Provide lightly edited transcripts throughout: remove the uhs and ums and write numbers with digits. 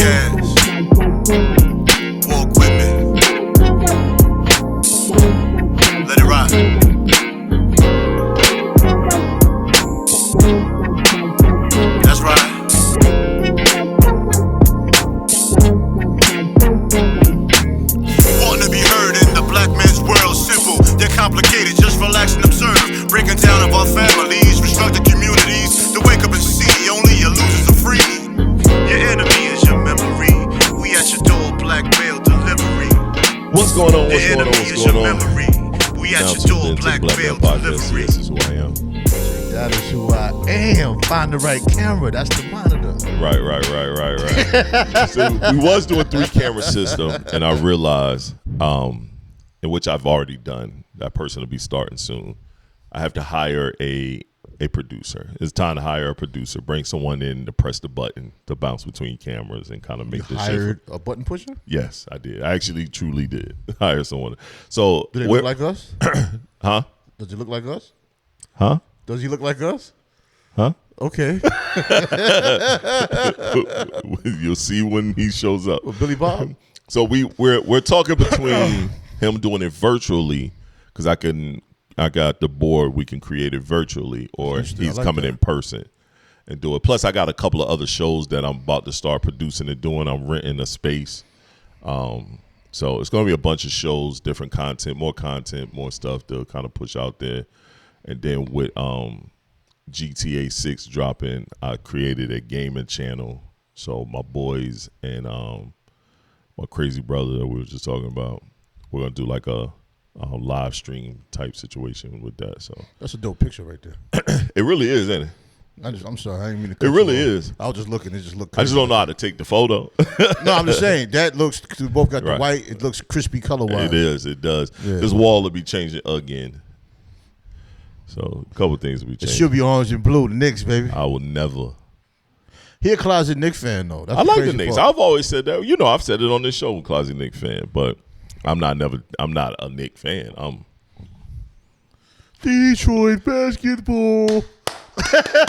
podcast. Walk with me. Let it ride. That's right. Wanting to be heard in the black man's world, simple. They're complicated, just relax and observe. Breaking down of our families, restructured communities. To wake up and see only your losers are free. Your enemy is your memory. We at your door, black mail delivery. What's going on? What's going on? What's going on? We at your door, black mail delivery. This is who I am. That is who I am. Find the right camera. That's the monitor. Right. So we was doing 3-camera system, and I realized, in which I've already done, that person will be starting soon. I have to hire a producer. It's time to hire a producer. Bring someone in to press the button to bounce between cameras and kind of make this shit. You hired a button pusher? Yes, I did. I actually truly did hire someone. So do they look like us? Huh? Does he look like us? Huh? Does he look like us? Huh? Okay. You'll see when he shows up. Well, Billy Bob. So we're talking between him doing it virtually, because I got the board, we can create it virtually, or he's like coming in person and do it. Plus I got a couple of other shows that I'm about to start producing and doing. I'm renting a space. So it's gonna be a bunch of shows, different content, more stuff to kind of push out there. And then with GTA 6 dropping, I created a gaming channel. So my boys and my crazy brother that we were just talking about, we're gonna do like a live stream type situation with that. So that's a dope picture right there. It really is, isn't it? I'm sorry, I didn't mean to. It really is. I was just looking. It just looked crazy. I just don't know how to take the photo. No, I'm just saying that looks. We both got the Right. white. It looks crispy color wise. It is. It does. Yeah. This wall will be changing again. So a couple things will be It changing. should be orange and blue. The Knicks, baby. I will never. He a closet Knicks fan though. That's I like the crazy Knicks. part. I've always said that. You know, I've said it on this show, closet Knicks fan, but I'm not a Knicks fan. I'm Detroit basketball. That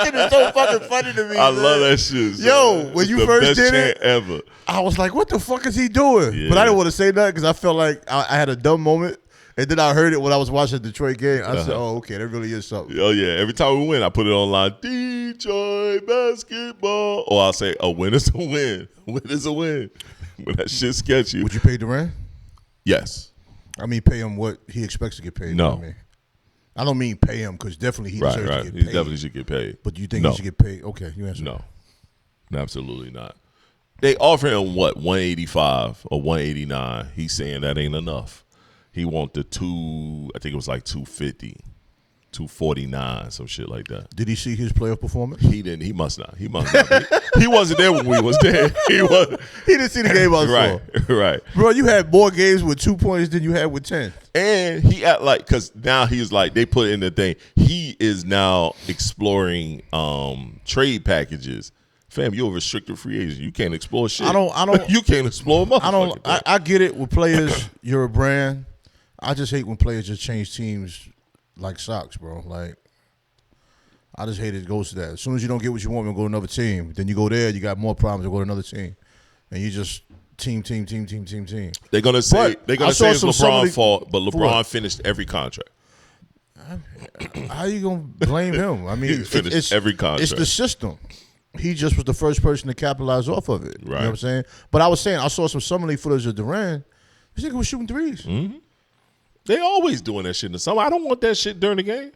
shit is so fucking funny to me. I man. love that shit. Yo, when you the first best did chant it, ever. I was like, "What the fuck is he doing?" Yeah. But I didn't want to say that because I felt like I had a dumb moment, and then I heard it when I was watching the Detroit game. I said, "Oh, okay, that really is something." Oh yeah, every time we win, I put it online. Detroit basketball, or I'll say a win is a win. A win is a win. When that shit sketchy. Would you pay Durant? Yes. I mean, pay him what he expects to get paid. No. You know what I mean? I don't mean pay him because definitely he deserves to get He paid. definitely should get paid. But do you think No. he should get paid? Okay, you answer. No, absolutely not. They offer him what, 185 or 189. He's saying that ain't enough. He want the I think it was like 250, 249, some shit like that. Did he see his playoff performance? He didn't. He must not. He wasn't there when we was there. He was. He didn't see the game I saw. Right. Bro, you had more games with 2 points than you had with 10. And he act like, because now he's like, they put in the thing, he is now exploring trade packages. Fam, you're a restricted free agent. You can't explore shit. I don't. You can't explore motherfucking thing. I get it with players. You're a brand. I just hate when players just change teams like socks, bro. Like, I just hate it goes to that. As soon as you don't get what you want, you go to another team. Then you go there, you got more problems. You go to another team, and you just team. They're gonna say it's LeBron's fault, but LeBron what? finished every contract. How you gonna blame him? I mean, He finished every contract. It's the system. He just was the first person to capitalize off of it. Right. You know what I'm saying? But I was saying, I saw some summer league footage of Durant. This nigga was shooting threes. Mm-hmm. They always doing that shit in the summer. I don't want that shit during the game.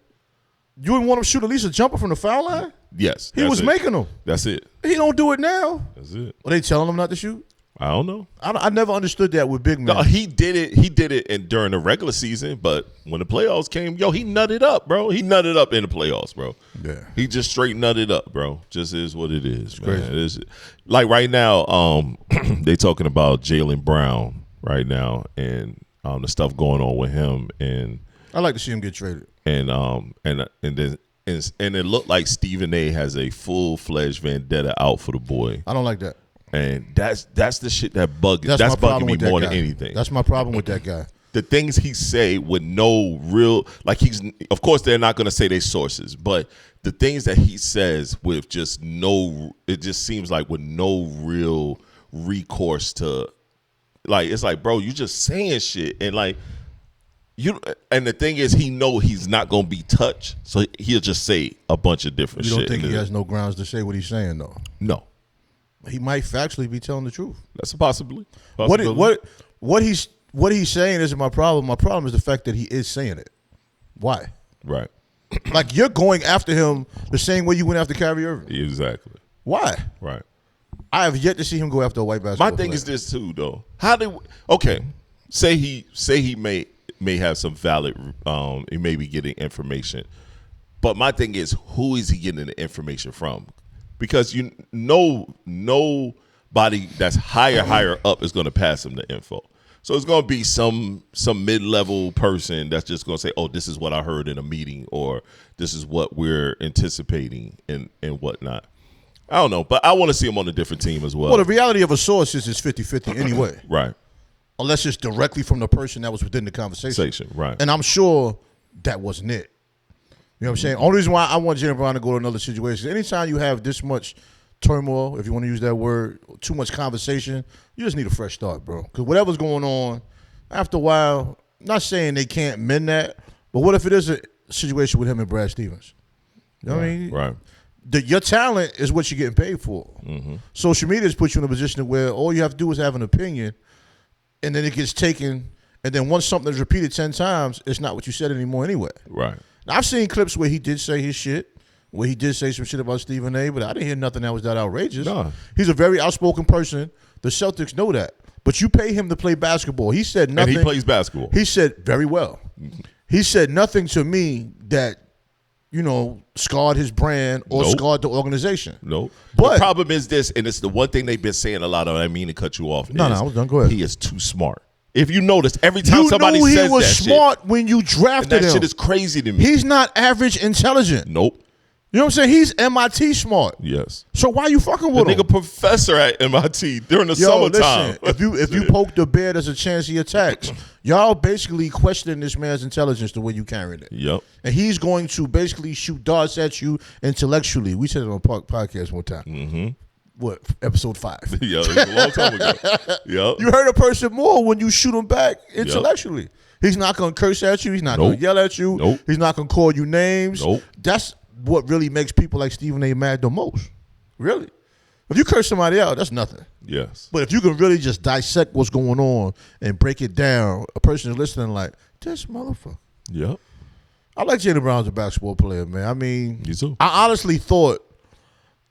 You wouldn't want him to shoot at least a jumper from the foul line? Yes. He was making them. That's it. He don't do it now. That's it. Are they telling him not to shoot? I don't know. I never understood that with big men. No, he did it during the regular season, but when the playoffs came, he nutted up, bro. He nutted up in the playoffs, bro. Yeah. He just straight nutted up, bro. Just is what it is, man. crazy. It is, like right now, they talking about Jaylen Brown right now and the stuff going on with him, and I like to see him get traded. and it looked like Stephen A has a full-fledged vendetta out for the boy. I don't like that. And that's the shit that's my bugging problem me with that more guy. than anything. That's my problem with that guy. The things he say with no real, like of course they're not going to say their sources, but the things that he says with just it just seems like with no real recourse to, like, it's like, bro, you just saying shit. And like, and the thing is, he know he's not going to be touched. So he'll just say a bunch of different shit. You don't think he has no grounds to say what he's saying, though? No. He might factually be telling the truth. That's a possibility. What he's saying isn't my problem. My problem is the fact that he is saying it. Why? Right. Like, you're going after him the same way you went after Kyrie Irving. Exactly. Why? Right. I have yet to see him go after a white basketball My thing player. is this too, though. Say he may have some valid, he may be getting information, but my thing is, who is he getting the information from? Because nobody that's higher up is going to pass him the info. So it's going to be some mid-level person that's just going to say, oh, this is what I heard in a meeting, or this is what we're anticipating and whatnot. I don't know, but I want to see him on a different team as well. Well, the reality of a source is it's 50-50 anyway. Right. Unless it's directly from the person that was within the conversation. Right. And I'm sure that wasn't it. You know what I'm saying? Only reason why I want Jaylen Brown to go to another situation, anytime you have this much turmoil, if you want to use that word, too much conversation, you just need a fresh start, bro. Because whatever's going on, after a while, not saying they can't mend that, but what if it is a situation with him and Brad Stevens? You know what I mean? Right. Your talent is what you're getting paid for. Mm-hmm. Social media has put you in a position where all you have to do is have an opinion, and then it gets taken, and then once something is repeated 10 times, it's not what you said anymore anyway. Right. Now, I've seen clips where he did say his shit, where he did say some shit about Stephen A., but I didn't hear nothing that was that outrageous. No. He's a very outspoken person. The Celtics know that. But you pay him to play basketball. He said nothing. And he plays basketball. He said very well. Mm-hmm. He said nothing to me that, scarred his brand or scarred the organization. No. But the problem is this, and it's the one thing they've been saying a lot of, I mean to cut you off. No, I was done. Go ahead. He is too smart. If you notice, every time somebody says that he was smart when you drafted him. That shit is crazy to me. He's not average intelligent. Nope. You know what I'm saying? He's MIT smart. Yes. So why you fucking with him? Nigga professor at MIT during the summertime. Listen, if you poke the bear, there's a chance he attacks. Y'all basically questioning this man's intelligence the way you carried it. Yep. And he's going to basically shoot darts at you intellectually. We said it on podcast one time. Mm-hmm. What, episode 5? Yeah, it was a long time ago. Yep. You hurt a person more when you shoot him back intellectually. Yep. He's not going to curse at you. He's not going to yell at you. Nope. He's not going to call you names. Nope. That's what really makes people like Stephen A. mad the most. Really. If you curse somebody out, that's nothing. Yes. But if you can really just dissect what's going on and break it down, a person is listening like, this motherfucker. Yep. I like Jaylen Brown as a basketball player, man. I mean, you too. I honestly thought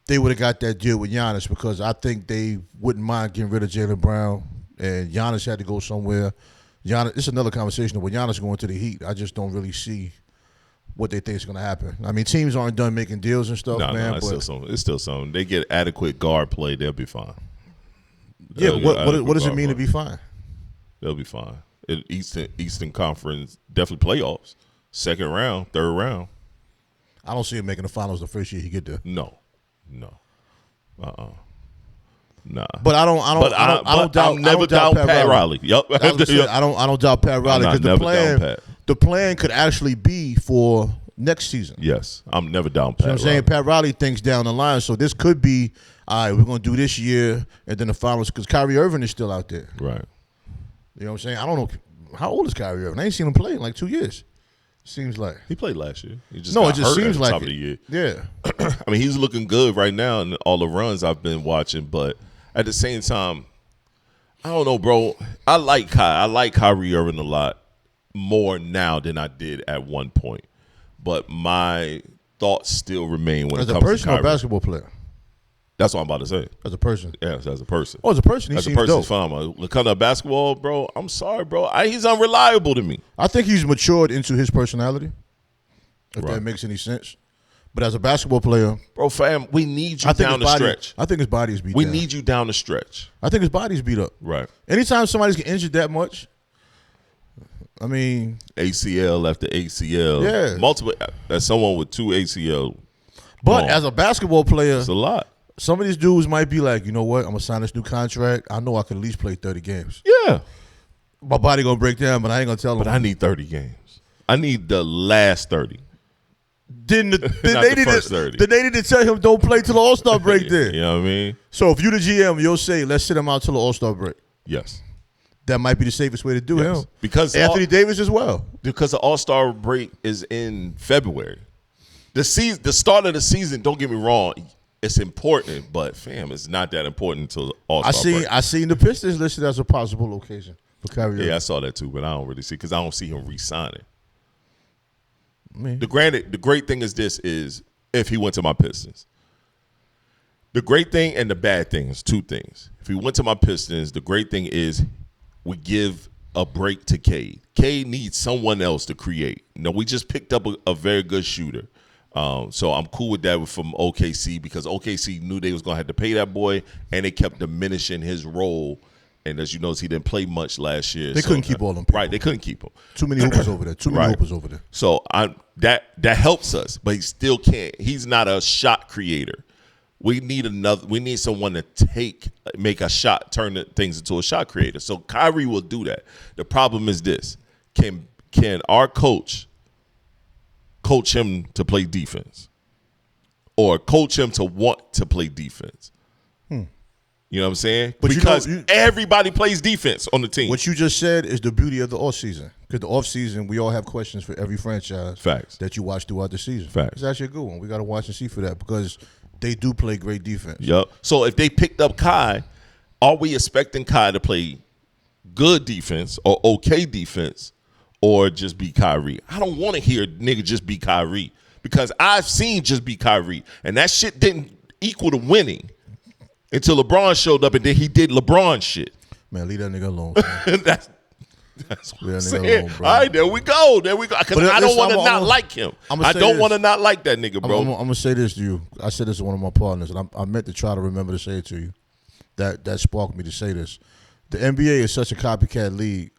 they would have got that deal with Giannis because I think they wouldn't mind getting rid of Jaylen Brown, and Giannis had to go somewhere. Giannis, it's another conversation with Giannis going to the Heat. I just don't really see what they think is going to happen. I mean, teams aren't done making deals and stuff, man. No, it's still something. They get adequate guard play, they'll be fine. Yeah, what does it mean to be fine? They'll be fine. Eastern Conference, definitely playoffs. Second round, third round. I don't see him making the finals the first year he get there. No. Nah. But I don't doubt Pat Riley. Yep. I don't doubt Pat Riley because the plan could actually be for next season. Yes, I'm never down Pat. You know what I'm saying? Pat Riley thinks down the line, so this could be, all right, we're going to do this year and then the finals because Kyrie Irving is still out there. Right. You know what I'm saying? I don't know. How old is Kyrie Irving? I ain't seen him play in like 2 years. Seems like. He played last year. He just it just seems like top of the year. Yeah. I mean, he's looking good right now in all the runs I've been watching, but at the same time, I don't know, bro. I like Kyrie Irving a lot more now than I did at one point. But my thoughts still remain when it comes to Kyrie. As a person or basketball player? That's what I'm about to say. As a person? Yes, as a person. Oh, as a person, he seems dope. As a person, he's fine. When it comes to basketball, bro, I'm sorry, bro. He's unreliable to me. I think he's matured into his personality, if that makes any sense. But as a basketball player, bro, fam, we need you down the stretch. I think his body is beat We down. need you down the stretch. I think his body's beat up. Right. Anytime somebody's getting injured that much, I mean, ACL after ACL. Yeah. Multiple. As someone with 2 ACL. But as a basketball player, it's a lot. Some of these dudes might be like, you know what? I'm going to sign this new contract. I know I can at least play 30 games. Yeah. My body going to break down, but I ain't going to tell them. But I need 30 games. I need the last 30. Then Not the first 30. Then they need to tell him don't play till the All-Star break then. You know what I mean? So if you the GM, you'll say, let's sit him out till the All-Star break. Yes. That might be the safest way to do him. Because Anthony Davis as well. Because the All-Star break is in February. The start of the season, don't get me wrong, it's important, but fam, it's not that important until the All-Star break. I seen the Pistons listed as a possible location for Kyrie. Yeah, I saw that too, but I don't really see because I don't see him re-signing. Man. The great thing is this is if he went to my Pistons. The great thing and the bad thing is two things. If he went to my Pistons, the great thing is we give a break to Cade. Cade needs someone else to create. We just picked up a very good shooter. So I'm cool with that from OKC because OKC knew they was going to have to pay that boy, and they kept diminishing his role. And as you notice, he didn't play much last year. They couldn't keep all them people. Right, they couldn't keep him. Too many hoopers over there. Too many hoopers over there. So that helps us, but he still can't. He's not a shot creator. We need someone to make a shot, turn things into a shot creator. So Kyrie will do that. The problem is this: can our coach him to play defense, or coach him to want to play defense? You know what I'm saying? But because everybody plays defense on the team. What you just said is the beauty of the offseason. Because the offseason, we all have questions for every franchise that you watch throughout the season. Facts. It's actually a good one. We got to watch and see for that because they do play great defense. Yep. So if they picked up Kai, are we expecting Kai to play good defense or okay defense or just be Kyrie? I don't want to hear nigga just be Kyrie because I've seen just be Kyrie, and that shit didn't equal to winning. Until LeBron showed up, and then he did LeBron shit. Man, leave that nigga alone. That's what I'm saying. Alone, bro. All right, there we go. Because I don't want to not like him. I don't want to not like that nigga, bro. I'm going to say this to you. I said this to one of my partners, and I meant to try to remember to say it to you. That sparked me to say this. The NBA is such a copycat league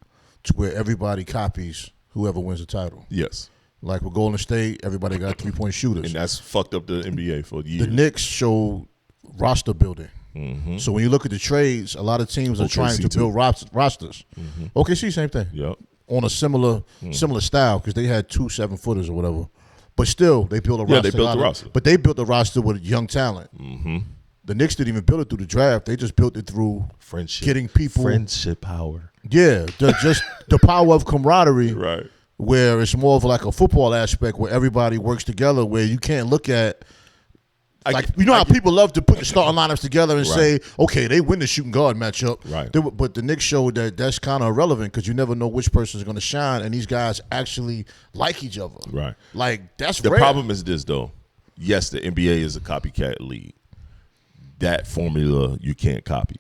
to where everybody copies whoever wins the title. Yes. Like with Golden State, everybody got three-point shooters. And that's fucked up the NBA for years. The Knicks showed roster building. Mm-hmm. So when you look at the trades, a lot of teams are trying to build rosters. Mm-hmm. OKC, same thing. Yep. On a similar style because they had 2 7-footers or whatever. But still, they built a roster. Yeah, they built the roster. But they built a roster with young talent. Mm-hmm. The Knicks didn't even build it through the draft. They just built it through friendship, getting people. Friendship power. Yeah, just the power of camaraderie. Right. Where it's more of like a football aspect where everybody works together where you can't look at how people love to put the starting lineups together and say, okay, they win the shooting guard matchup. Right. But the Knicks showed that that's kind of irrelevant because you never know which person is going to shine, and these guys actually like each other. Right. Like, that's the rare. problem is this, though. Yes, the NBA is a copycat league. That formula you can't copy.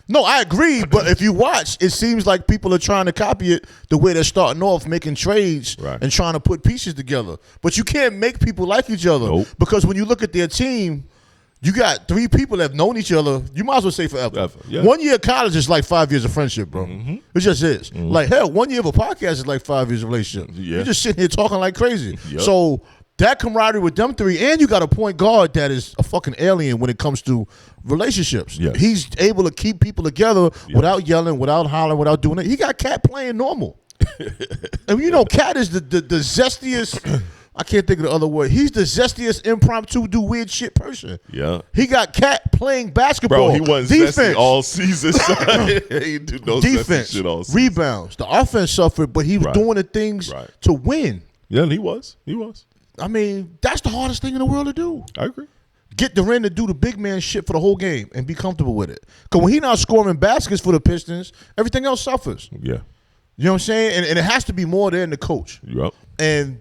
No, I agree, but if you watch, it seems like people are trying to copy it the way they're starting off, making trades and trying to put pieces together. But you can't make people like each other because when you look at their team, you got 3 people that have known each other. You might as well say forever. Yeah. 1 year of college is like 5 years of friendship, bro. Mm-hmm. It just is. Mm-hmm. Like, hell, 1 year of a podcast is like 5 years of relationship. Yeah. You're just sitting here talking like crazy. Yep. So that camaraderie with them 3, and you got a point guard that is a fucking alien when it comes to relationships. Yes. He's able to keep people together without yelling, without hollering, without doing it. He got Cat playing normal. And you know, Cat is the zestiest, I can't think of the other word. He's the zestiest impromptu, do weird shit person. Yeah. He got Cat playing basketball. Bro, he wasn't zesty all season. So he didn't do no defense, shit all season. Rebounds. The offense suffered, but he was doing the things to win. Yeah, he was. I mean, that's the hardest thing in the world to do. I agree. Get Durant to do the big man shit for the whole game and be comfortable with it. Because when he's not scoring baskets for the Pistons, everything else suffers. Yeah. You know what I'm saying? And it has to be more than the coach. Yep. And,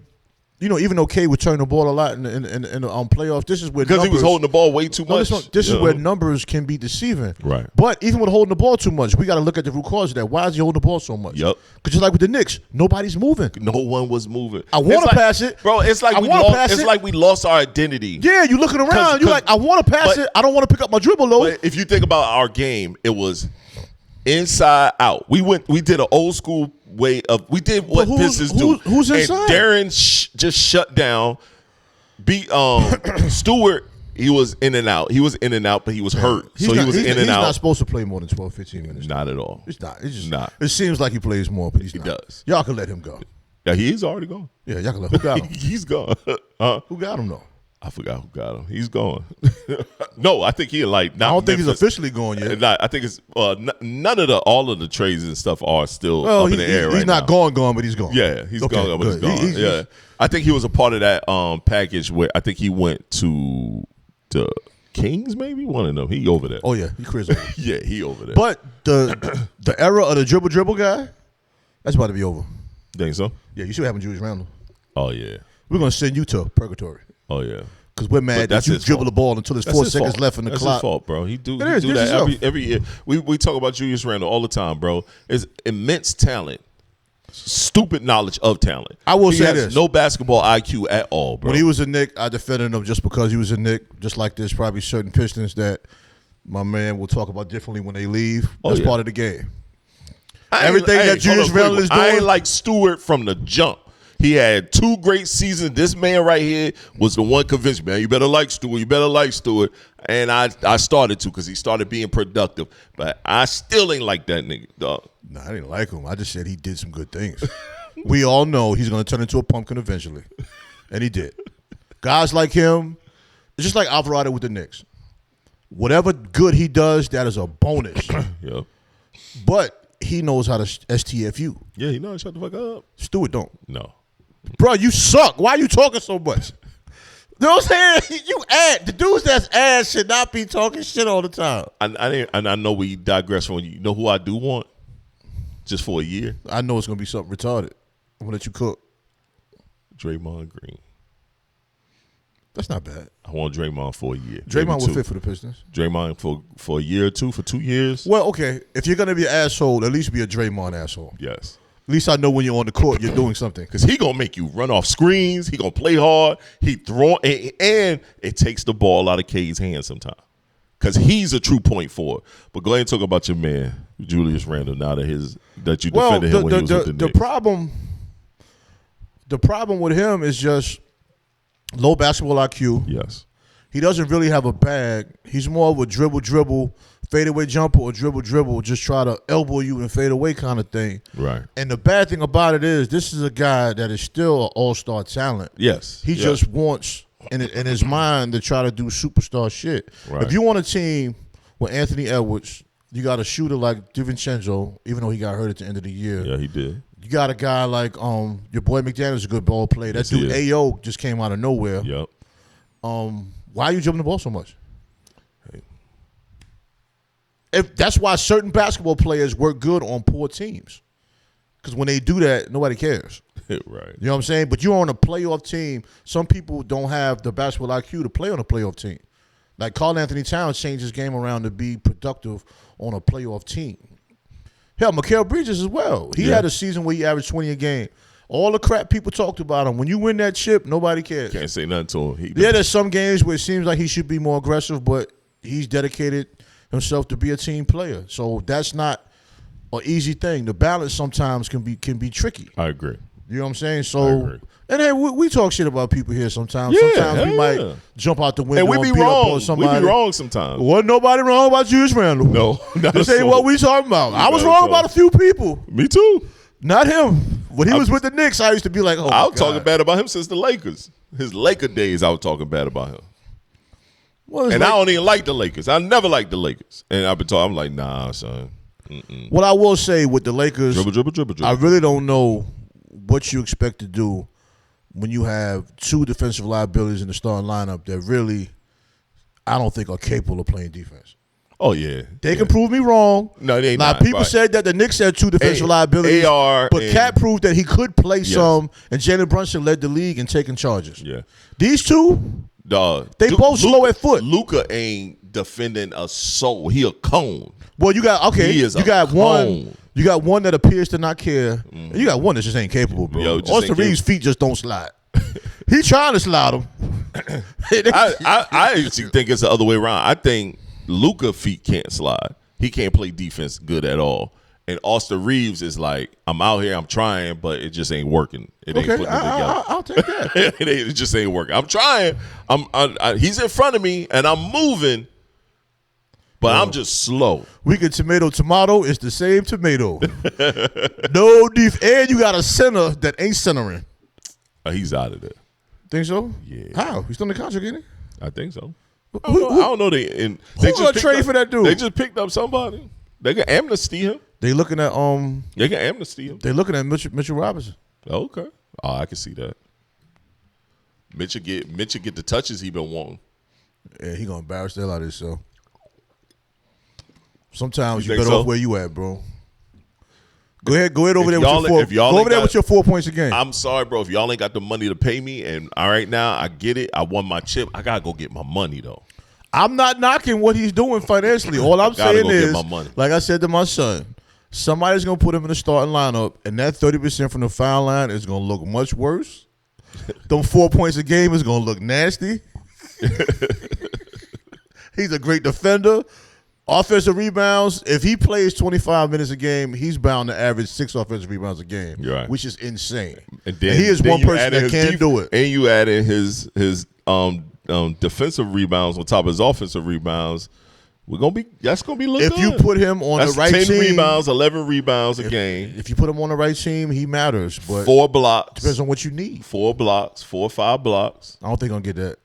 you know, even though K would turn the ball a lot in playoffs, this is where because he was holding the ball way too much. This is where numbers can be deceiving. Right. But even with holding the ball too much, we got to look at the root cause of that. Why is he holding the ball so much? Yep. Because just like with the Knicks, nobody's moving. No one was moving. I want to pass it. Bro, it's like we lost our identity. Yeah, you're looking around. You're like, I want to pass it. I don't want to pick up my dribble, though. But if you think about our game, it was inside out. We did an old school way of we did what Pistons do. Who's inside? And Darren just shut down. Beat Stewart. He was in and out. He was in and out, but he was hurt. He was in and out. He's not supposed to play more than 12, 15 minutes. Not at all. It's not. It's just not. It seems like he plays more, but he does. Y'all can let him go. Yeah, he's already gone. Yeah, Yakala. Who got him? He's gone. Who got him, though? I forgot who got him. He's gone. No, I think he like. Not I don't think he's Memphis. officially gone yet. Not, I think it's none of all of the trades and stuff are still up in the air right now. He's not gone, but he's gone. Yeah, he's Okay, gone, but he's good. gone. He's- I think he was a part of that package where I think he went to the Kings, maybe one of them. He over there. Oh yeah, he crazy. Yeah, he over there. But the era of the dribble guy, that's about to be over. Think so? Yeah, you see what happened to Julius Randle. Oh yeah. We're gonna send you to purgatory Oh yeah. because we're mad that you dribble the ball until there's 4 seconds left in the That's clock. his fault, bro. He do It is. that Yourself. every year. We talk about Julius Randle all the time, bro. It's immense talent, stupid knowledge of talent. I will he say has this. no basketball IQ at all, bro. When he was a Knick, I defended him just because he was a Knick. Just like there's probably certain Pistons that my man will talk about differently when they leave. That's part of the game. Everything that Julius Randle is doing. I ain't like Stewart from the jump. He had 2 great seasons. This man right here was the one convinced me, man, you better like Stewart. You better like Stewart. And I started to because he started being productive. But I still ain't like that nigga, dog. No, I didn't like him. I just said he did some good things. We all know he's going to turn into a pumpkin eventually. And he did. Guys like him, it's just like Alvarado with the Knicks. Whatever good he does, that is a bonus. Yeah. But he knows how to STFU. Yeah, he knows. Shut the fuck up. Stewart don't. No. Bro, you suck. Why are you talking so much? You know what I'm saying? You add. The dudes that's ass should not be talking shit all the time. I know we digress from you. Know who I do want? Just for a year? I know it's going to be something retarded. I'm going to let you cook. Draymond Green. That's not bad. I want Draymond for a year. Draymond Maybe would fit for the Pistons. Draymond for a year or two, for 2 years? Well, okay. If you're going to be an asshole, at least be a Draymond asshole. Yes. At least I know when you're on the court, you're doing something. Because he going to make you run off screens. He going to play hard. He throw, and it takes the ball out of K's hands sometimes. Because he's a true point forward. But go ahead and talk about your man, Julius Randle, now that you defended him when he was with the Knicks. The problem with him is just low basketball IQ. Yes. He doesn't really have a bag. He's more of a dribble, fadeaway jumper or dribble, just try to elbow you and fade away kind of thing. Right. And the bad thing about it is this is a guy that is still an all-star talent. Yes. He just wants in his mind to try to do superstar shit. Right. If you want a team with Anthony Edwards, you got a shooter like DiVincenzo, even though he got hurt at the end of the year. Yeah, he did. You got a guy like your boy McDaniel's a good ball player. That dude AO just came out of nowhere. Yep. Why are you jumping the ball so much? If that's why certain basketball players work good on poor teams. Because when they do that, nobody cares. Right. You know what I'm saying? But you're on a playoff team. Some people don't have the basketball IQ to play on a playoff team. Like Karl Anthony Towns changed his game around to be productive on a playoff team. Hell, Mikal Bridges as well. He had a season where he averaged 20 a game. All the crap people talked about him. When you win that chip, nobody cares. Can't say nothing to him. There's some games where it seems like he should be more aggressive, but he's dedicated himself to be a team player. So that's not an easy thing. The balance sometimes can be tricky. I agree. You know what I'm saying? I So, agree. and then we talk shit about people here sometimes. Yeah, Sometimes we might jump out the window And we and be beat up wrong. on somebody. We be wrong sometimes. Wasn't nobody wrong about Julius Randle. No. This ain't what we talking about. I was wrong about a few people. Me too. Not him. When he was with the Knicks, I used to be like, oh, I was talking bad about him since the Lakers. His Laker days, I was talking bad about him. Well, And I don't even like the Lakers. I never liked the Lakers. And I've been talking, I'm like, nah, son. What I will say with the Lakers, Dribble. I really don't know what you expect to do when you have 2 defensive liabilities in the starting lineup that really, I don't think are capable of playing defense. Oh, yeah. They can prove me wrong. No, they Now, not. people Right. said that the Knicks had 2 defensive liabilities, AR but and- Cat proved that he could play some, and Jalen Brunson led the league in taking charges. Yeah. These 2, Dog. they both slow at foot. Luka ain't defending a soul. He a cone. Well, you got He is a one. cone. You got one that appears to not care. And you got one that just ain't capable, bro. Yo, just Austin ain't Reeves' feet just don't slide. He trying to slide them. I actually think it's the other way around. I think Luka feet can't slide. He can't play defense good at all. And Austin Reeves is like, I'm out here, I'm trying, but it just ain't working. It ain't putting it together. I'll take that. It just ain't working. I'm trying. He's in front of me, and I'm moving, But I'm just slow. We get tomato. It's the same tomato. No def. And you got a center that ain't centering. He's out of there. Think so? Yeah. How? He's still in the contract, ain't he? I think so. I Who don't know. They gonna trade for that dude? They just picked up somebody. They can amnesty him. They looking at They can amnesty him. They looking at Mitchell Robinson. Okay. Oh, I can see that. Mitchell get the touches he been wanting. Yeah, he gonna embarrass the hell out of himself. Sometimes you think better so? off where you at, bro. Go ahead over there with your 4 points a game. I'm sorry, bro. If y'all ain't got the money to pay me, and all right now, I get it. I won my chip. I gotta go get my money though. I'm not knocking what he's doing financially. All I'm saying is, like I said to my son, somebody's gonna put him in the starting lineup, and that 30% from the foul line is gonna look much worse. Them 4 points a game is gonna look nasty. He's a great defender. Offensive rebounds, if he plays 25 minutes a game, he's bound to average 6 offensive rebounds a game, right. Which is insane. And then, he is one person that can do it. And you add in his defensive rebounds on top of his offensive rebounds. That's gonna be looking good. If you put him on the right 10 team, rebounds, 11 rebounds a game. If you put him on the right team, he matters. But 4 blocks. Depends on what you need. 4 blocks, 4 or 5 blocks. I don't think he's gonna get that.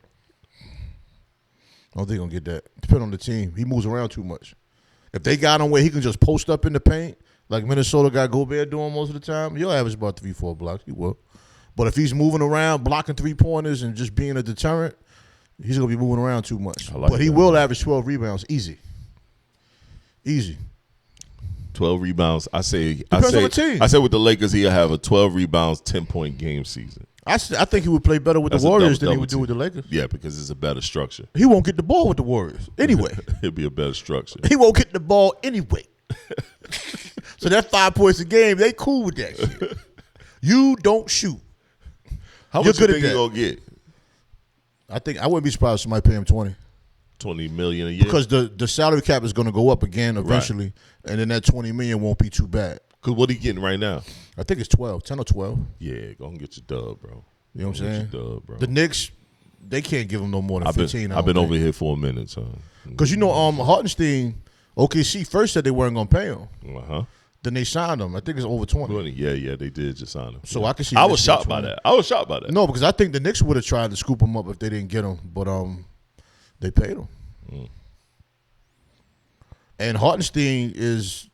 Depending on the team. He moves around too much. If they got him where he can just post up in the paint, like Minnesota got Gobert doing most of the time, he'll average about 3-4 blocks. He will. But if he's moving around, blocking 3-pointers and just being a deterrent, he's going to be moving around too much. But he will average 12 rebounds. Easy. 12 rebounds. I say Depends on the team. I say with the Lakers, he'll have a 12 rebounds, 10-point game season. I think he would play better with the Warriors than he would do with the Lakers. Yeah, because it's a better structure. He won't get the ball with the Warriors anyway. It'll be a better structure. He won't get the ball anyway. So that 5 points a game, they cool with that shit. You don't shoot. How much you think he gonna get? I wouldn't be surprised if somebody pay him $20 million a year. Because the salary cap is going to go up again eventually, and then that $20 million won't be too bad. Because what he getting right now? I think it's 10 or 12. Yeah, go and get your dub, bro. You know what I'm saying? Dub, bro. The Knicks, they can't give him no more than 15. I've been over here for a minute, son. Because Hartenstein, OKC first said they weren't going to pay him. Uh-huh. Then they signed him. I think it's over 20. Yeah, they did just sign him. So I can see. I was shocked by that. No, because I think the Knicks would have tried to scoop him up if they didn't get him, but they paid him. And Hartenstein is,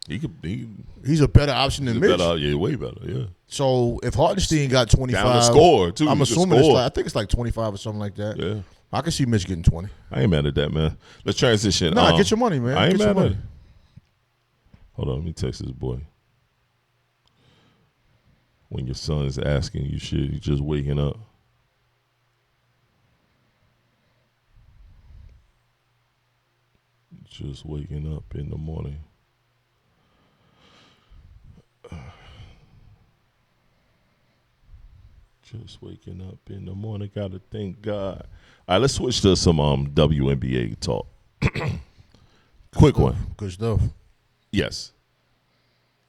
he's a better option than Mitch. Way better. Yeah. So if Hartenstein got 25, down to score too. I'm assuming I think it's like 25 or something like that. Yeah. I can see Mitch getting 20. I ain't mad at that, man. Let's transition. Nah, get your money, man. I ain't get mad at it. Hold on, let me text this boy. When your son is asking you shit, you just waking up. Just waking up in the morning. Just waking up in the morning. Gotta thank God. All right, let's switch to some WNBA talk. Quick one. Good stuff. Yes.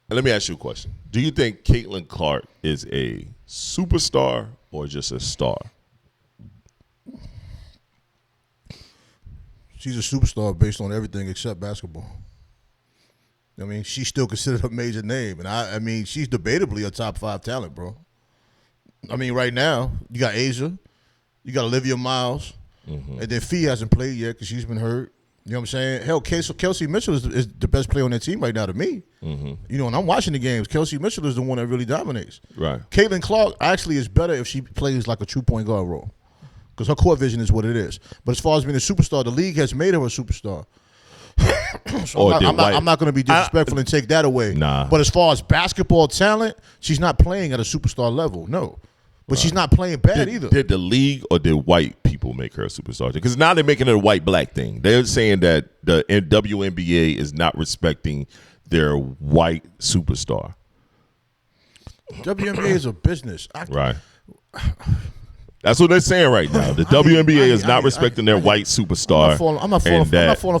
And let me ask you a question. Do you think Caitlin Clark is a superstar or just a star? She's a superstar based on everything except basketball. I mean, she's still considered a major name. And I mean, she's debatably a top 5 talent, bro. I mean, right now, you got Asia, you got Olivia Miles, and then Fee hasn't played yet because she's been hurt. You know what I'm saying? Hell, Kelsey Mitchell is the best player on that team right now to me. And I'm watching the games. Kelsey Mitchell is the one that really dominates. Right. Caitlin Clark actually is better if she plays like a true point guard role because her court vision is what it is. But as far as being a superstar, the league has made her a superstar. So I'm not going to be disrespectful and take that away. Nah. But as far as basketball talent, she's not playing at a superstar level. No. But she's not playing bad either. Did the league or did white people make her a superstar? Because now they're making it a white-black thing. They're saying that the WNBA is not respecting their white superstar. WNBA is a business. Right. That's what they're saying right now. The WNBA is not respecting their white superstar. I'm not falling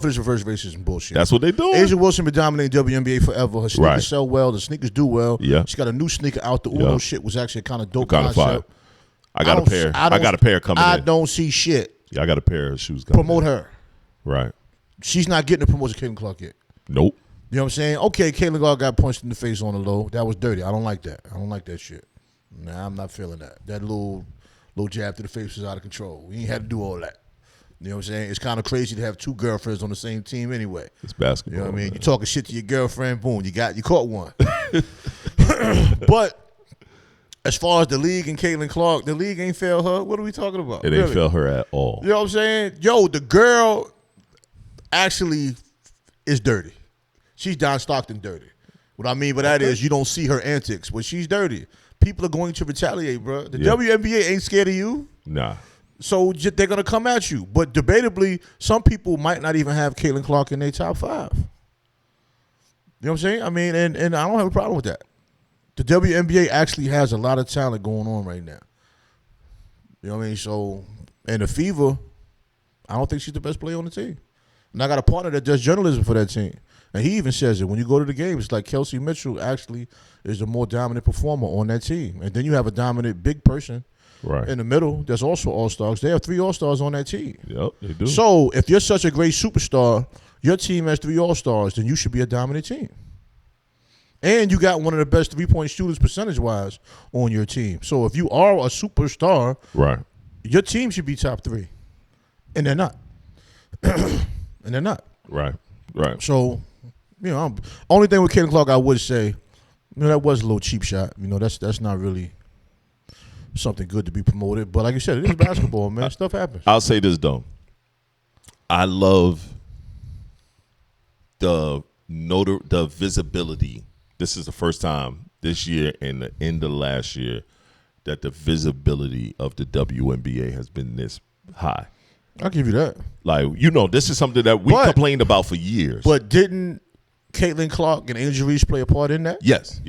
for this reverse racism bullshit. That's what they're doing. Asia Wilson been dominating WNBA forever. Her sneakers sell well. The sneakers do well. Yeah. She got a new sneaker out. The Uno shit was actually a kind of dope concept. Fire. I got a pair. I got a pair coming in. I don't see shit. Yeah, I got a pair of shoes coming Promote in. her. Right. She's not getting the promotion Caitlin Clark yet. Nope. You know what I'm saying? Okay, Caitlin Clark got punched in the face on the low. That was dirty. I don't like that. I don't like that shit. Nah, I'm not feeling that. That little jab to the face was out of control. We ain't had to do all that. You know what I'm saying? It's kind of crazy to have two girlfriends on the same team anyway. It's basketball. You know what I mean? You talking shit to your girlfriend, boom, you caught one. But as far as the league and Caitlin Clark, the league ain't failed her. What are we talking about? It ain't failed her at all. You know what I'm saying? Yo, the girl actually is dirty. She's Don Stockton dirty. What I mean by that is you don't see her antics, but she's dirty. People are going to retaliate, bro. The WNBA ain't scared of you. Nah. So they're going to come at you. But debatably, some people might not even have Caitlin Clark in their top 5. You know what I'm saying? I mean, and I don't have a problem with that. The WNBA actually has a lot of talent going on right now. You know what I mean? So, and the Fever, I don't think she's the best player on the team. And I got a partner that does journalism for that team. And he even says it. When you go to the game, it's like Kelsey Mitchell actually is the more dominant performer on that team. And then you have a dominant big person in the middle that's also all-stars. They have 3 all-stars on that team. Yep, they do. So if you're such a great superstar, your team has 3 all-stars, then you should be a dominant team. And you got one of the best three-point shooters percentage-wise on your team. So if you are a superstar, your team should be top 3. And they're not. And they're not. Right. So, you know, only thing with Caitlin Clark I would say, you know, that was a little cheap shot. You know, that's not really something good to be promoted. But like you said, it is basketball, man. Stuff happens. I'll say this, though. I love the visibility. This is the first time this year and the end of last year that the visibility of the WNBA has been this high. I'll give you that. Like, you know, this is something that we complained about for years. But didn't Caitlin Clark and Angel Reese play a part in that? Yes,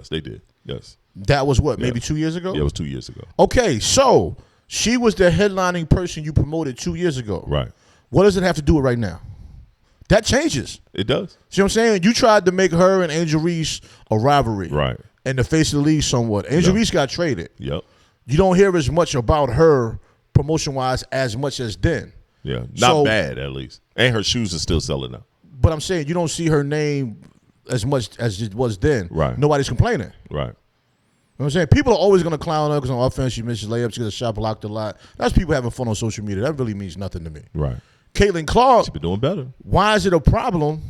they did. Yes. That was what, maybe 2 years ago? Yeah, it was 2 years ago. Okay, so she was the headlining person you promoted 2 years ago. Right. What does it have to do with right now? That changes. It does. See what I'm saying? You tried to make her and Angel Reese a rivalry. Right. And the face of the league somewhat. Angel Reese got traded. Yep. You don't hear as much about her promotion-wise as much as then. Yeah. Not bad, at least. And her shoes are still selling now. But I'm saying you don't see her name as much as it was then. Right. Nobody's complaining. Right. You know what I'm saying? People are always going to clown her because on offense she misses layups, she gets a shot blocked a lot. That's people having fun on social media. That really means nothing to me. Right. Caitlin Clark. She's been doing better. Why is it a problem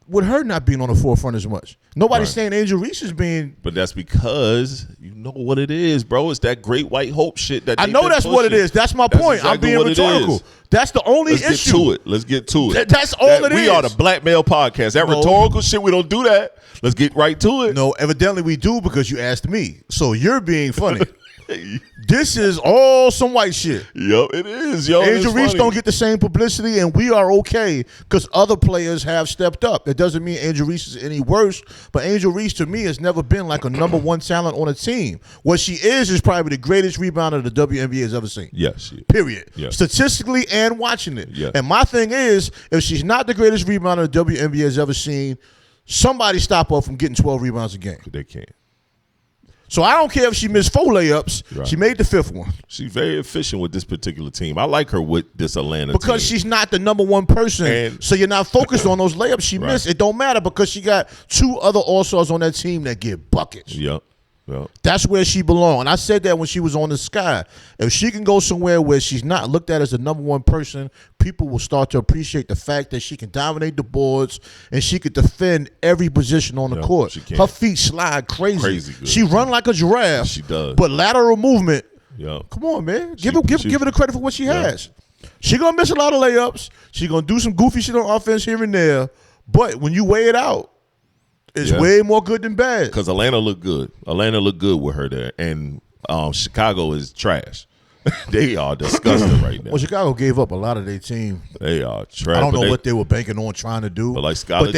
with her not being on the forefront as much? Nobody's saying Angel Reese is being. But that's because you know what it is, bro. It's that great white hope shit that I know that's what it is. That's my point. Exactly, I'm being rhetorical. That's the only issue. Let's get to it. That's all it is. We are the Black Male Podcast. That rhetorical shit, we don't do that. Let's get right to it. No, evidently we do because you asked me. So you're being funny. This is all some white shit. Yep, it is, yo. Angel Reese don't get the same publicity, and we are okay because other players have stepped up. It doesn't mean Angel Reese is any worse, but Angel Reese to me has never been like a number 1 talent on a team. What she is probably the greatest rebounder the WNBA has ever seen. Yes, she is. Period. Yes. Statistically and watching it. Yes. And my thing is, if she's not the greatest rebounder the WNBA has ever seen, somebody stop her from getting 12 rebounds a game. They can't. So I don't care if she missed 4 layups. Right. She made the 5th one. She's very efficient with this particular team. I like her with this Atlanta because team. She's not the number 1 person. So you're not focused on those layups she missed. It don't matter because she got 2 other all-stars on that team that get buckets. Yep. That's where she belongs. And I said that when she was on the Sky. If she can go somewhere where she's not looked at as the number 1 person, people will start to appreciate the fact that she can dominate the boards and she could defend every position on the court. Her feet slide crazy good. She run like a giraffe. She does. But lateral movement. Yep. Come on, man. Give her the credit for what she has. She gonna miss a lot of layups. She gonna do some goofy shit on offense here and there. But when you weigh it out, it's way more good than bad. Because Atlanta looked good. Atlanta looked good with her there. And Chicago is trash. They are disgusting right now. Well, Chicago gave up a lot of their team. They are trash. I don't know what they were banking on trying to do. But like Skylar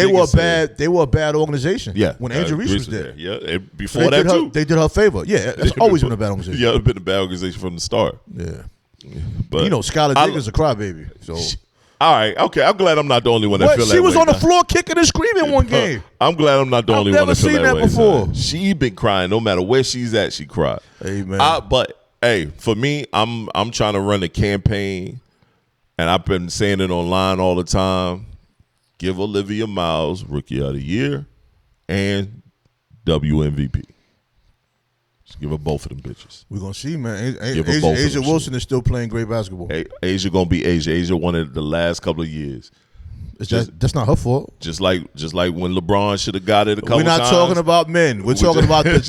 they were a bad organization. Yeah. When Angel Reese was there. Yeah. Before that, too. They did her favor. Yeah. It's always been a bad organization. Yeah, it's been a bad organization from the start. Yeah. But you know, Skylar Diggins a crybaby. So. All right, okay. I'm glad I'm not the only one that feel that way. She was on the floor kicking and screaming one game. I'm glad I'm not the only one that feel that way. I've never seen that before. She been crying no matter where she's at. She cried. Hey man. But hey, for me, I'm trying to run a campaign, and I've been saying it online all the time. Give Olivia Miles Rookie of the Year and WMVP. Just give her both of them bitches. We're going to see, man. Asia Wilson is still playing great basketball. Asia going to be Asia. Asia won it the last couple of years. That's not her fault. Just like when LeBron should have got it a couple times. We're not talking about men. We're talking about the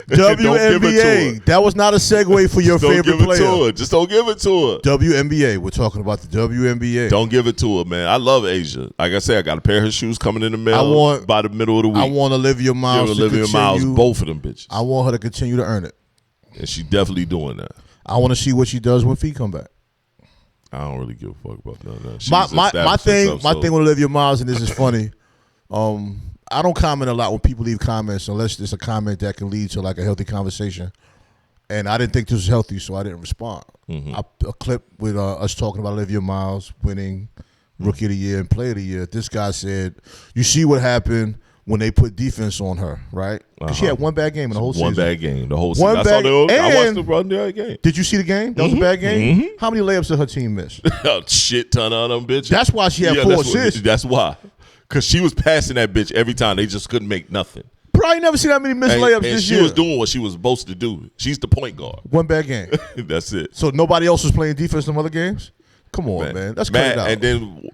WNBA. That was not a segue for your favorite player. Just don't give it to her. WNBA. We're talking about the WNBA. Don't give it to her, man. I love Asia. Like I said, I got a pair of her shoes coming in the mail by the middle of the week. I want Olivia Miles Give Olivia Miles both of them bitches. I want her to continue to earn it. And she definitely doing that. I want to see what she does when feet come back. I don't really give a fuck about none of that. My thing with Olivia Miles, and this is funny, I don't comment a lot when people leave comments unless it's a comment that can lead to like a healthy conversation. And I didn't think this was healthy, so I didn't respond. A clip with us talking about Olivia Miles winning Rookie of the Year and Player of the Year. This guy said, you see what happened when they put defense on her, right? Because she had one bad game in the whole season. One bad game, the whole season. I watched the run there game. Did you see the game? That was a bad game? How many layups did her team miss? A shit ton of them bitches. That's why she had 4 assists. That's why. Because she was passing that bitch every time. They just couldn't make nothing. Probably never seen that many missed layups this year. She was doing what she was supposed to do. She's the point guard. One bad game. That's it. So nobody else was playing defense in other games? Come on, man. That's cut it out. And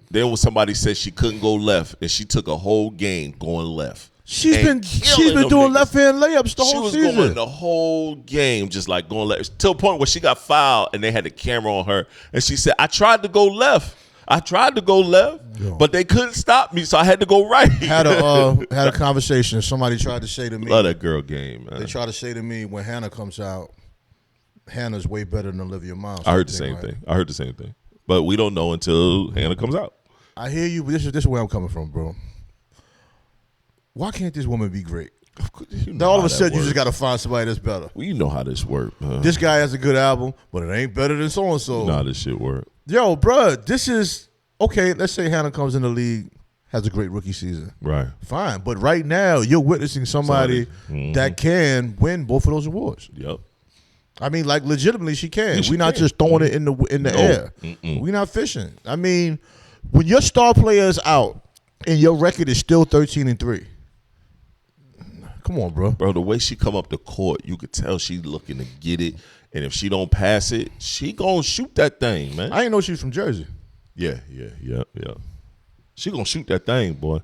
then when somebody said she couldn't go left, and she took a whole game going left. She's been doing left hand layups the whole season. She was going the whole game just like going left to a point where she got fouled and they had the camera on her and she said, "I tried to go left. But they couldn't stop me, so I had to go right." Had a conversation. Somebody tried to say to me, "Love that girl game, man." They tried to say to me when Hannah comes out, Hannah's way better than Olivia Miles. I heard the same thing. But we don't know until Hannah comes out. I hear you, but this is where I'm coming from, bro. Why can't this woman be great? Now all of a sudden you just got to find somebody that's better. Well, you know how this works. This guy has a good album, but it ain't better than so-and-so. Nah, this shit work. Yo, bro, this is, okay, let's say Hannah comes in the league, has a great rookie season. Right. Fine. But right now, you're witnessing somebody that can win both of those awards. Yep. I mean, like, legitimately, she can. We're not just throwing it in the air. We're not fishing. I mean, when your star player is out and your record is still 13-3, come on, bro. Bro, the way she come up the court, you could tell she's looking to get it. And if she don't pass it, she gonna shoot that thing, man. I didn't know she was from Jersey. Yeah. She gonna shoot that thing, boy.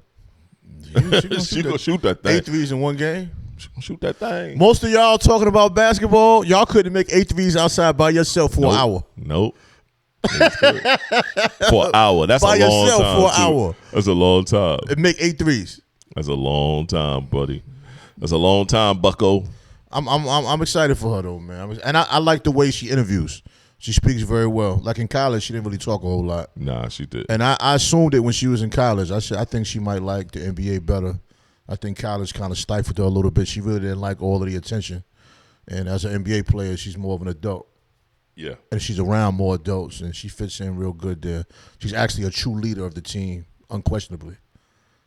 She gonna shout that thing. 8 threes in one game. She gonna shoot that thing. Most of y'all talking about basketball, y'all couldn't make 8 threes outside by yourself for an hour. Nope. For an hour. That's by a long time. For an hour. That's a long time. And make 8 threes. That's a long time, buddy. That's a long time, bucko. I'm excited for her though, man. And I like the way she interviews. She speaks very well. Like in college, she didn't really talk a whole lot. Nah, she did. And I assumed it when she was in college. I said I think she might like the NBA better. I think college kind of stifled her a little bit. She really didn't like all of the attention. And as an NBA player, she's more of an adult. Yeah. And she's around more adults, and she fits in real good there. She's actually a true leader of the team, unquestionably.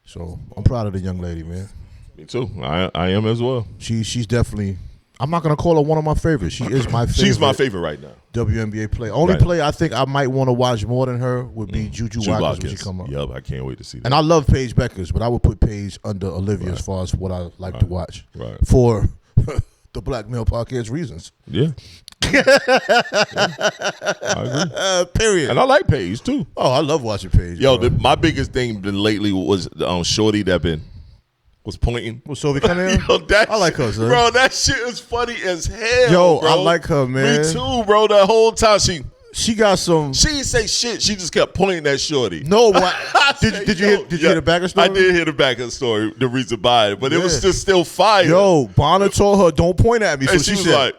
So I'm proud of the young lady, man. Me too. I am as well. She's definitely. I'm not gonna call her one of my favorites. She is my favorite. She's my favorite right now. WNBA player. Only player I think I might want to watch more than her would be Juju Watkins when she come up. Yep, I can't wait to see that. And I love Paige Beckers, but I would put Paige under Olivia as far as what I like to watch. Right. For the Black Male Podcast reasons. Yeah. I agree. Period. And I like Paige too. Oh, I love watching Paige. Yo, my biggest thing lately was Shorty that was pointing. Was Sylvie Cunningham? Yo, I like her, son. Bro, that shit is funny as hell. Yo, bro. I like her, man. Me too, bro. The whole time she got some. She didn't say shit. She just kept pointing at Shorty. No, what? Did you hear the back of the story? I did hear the back of the story, the reason behind it, but it was just still fire. Yo, Bonner told her, "Don't point at me." So and she was like,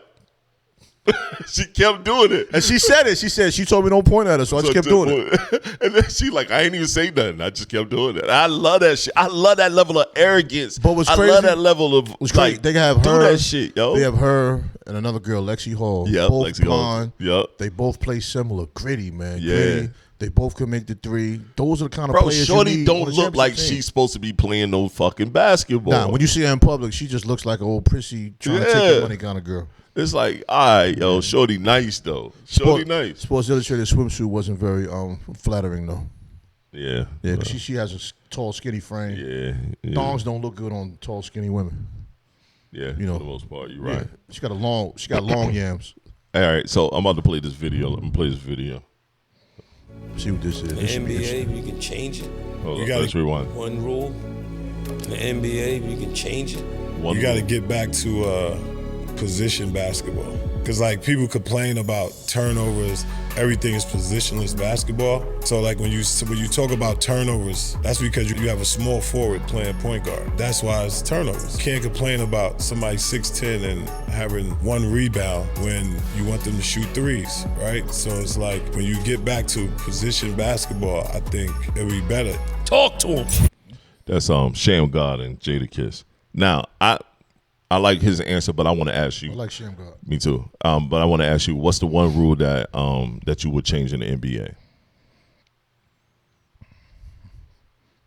she kept doing it. And she said it. She said, she told me don't point at her, so I just kept doing it. And then she like, I ain't even say nothing. I just kept doing it. I love that shit. I love that level of arrogance. But what's crazy? I love that level of like, they have her. Do that shit, yo. They have her and another girl, Lexi Hall. Yep, both Lexi Hall. Yep. They both play similar. Gritty, man. Yeah. Gritty. They both can make the three. Those are the kind of Bro, players Shorty you need don't on a look like championship team. she's supposed to be playing no fucking basketball. Nah, when you see her in public, she just looks like an old prissy trying to take your money kind of girl. It's like, all right, yo, Shorty nice though. Shorty nice. Sports Illustrated swimsuit wasn't very flattering though. Yeah. Yeah, because she has a tall, skinny frame. Yeah. Thongs don't look good on tall, skinny women. Yeah, you know, for the most part, you're right. Yeah. She got long yams. All right, so I'm about to play this video. Let me play this video. See what this is. In the NBA, we can change it. Hold on, let's rewind. One rule. In the NBA, we can change it. You got to get back to position basketball. Because, like, people complain about turnovers. Everything is positionless basketball. So, like, when you talk about turnovers, that's because you have a small forward playing point guard. That's why it's turnovers. You can't complain about somebody 6'10" and having one rebound when you want them to shoot threes, right? So it's like when you get back to position basketball, I think it'll be better. Talk to him. That's Sham God and Jadakiss. Now, I like his answer, but I want to ask you. I like Sham God. Me too. But I want to ask you, what's the one rule that that you would change in the NBA?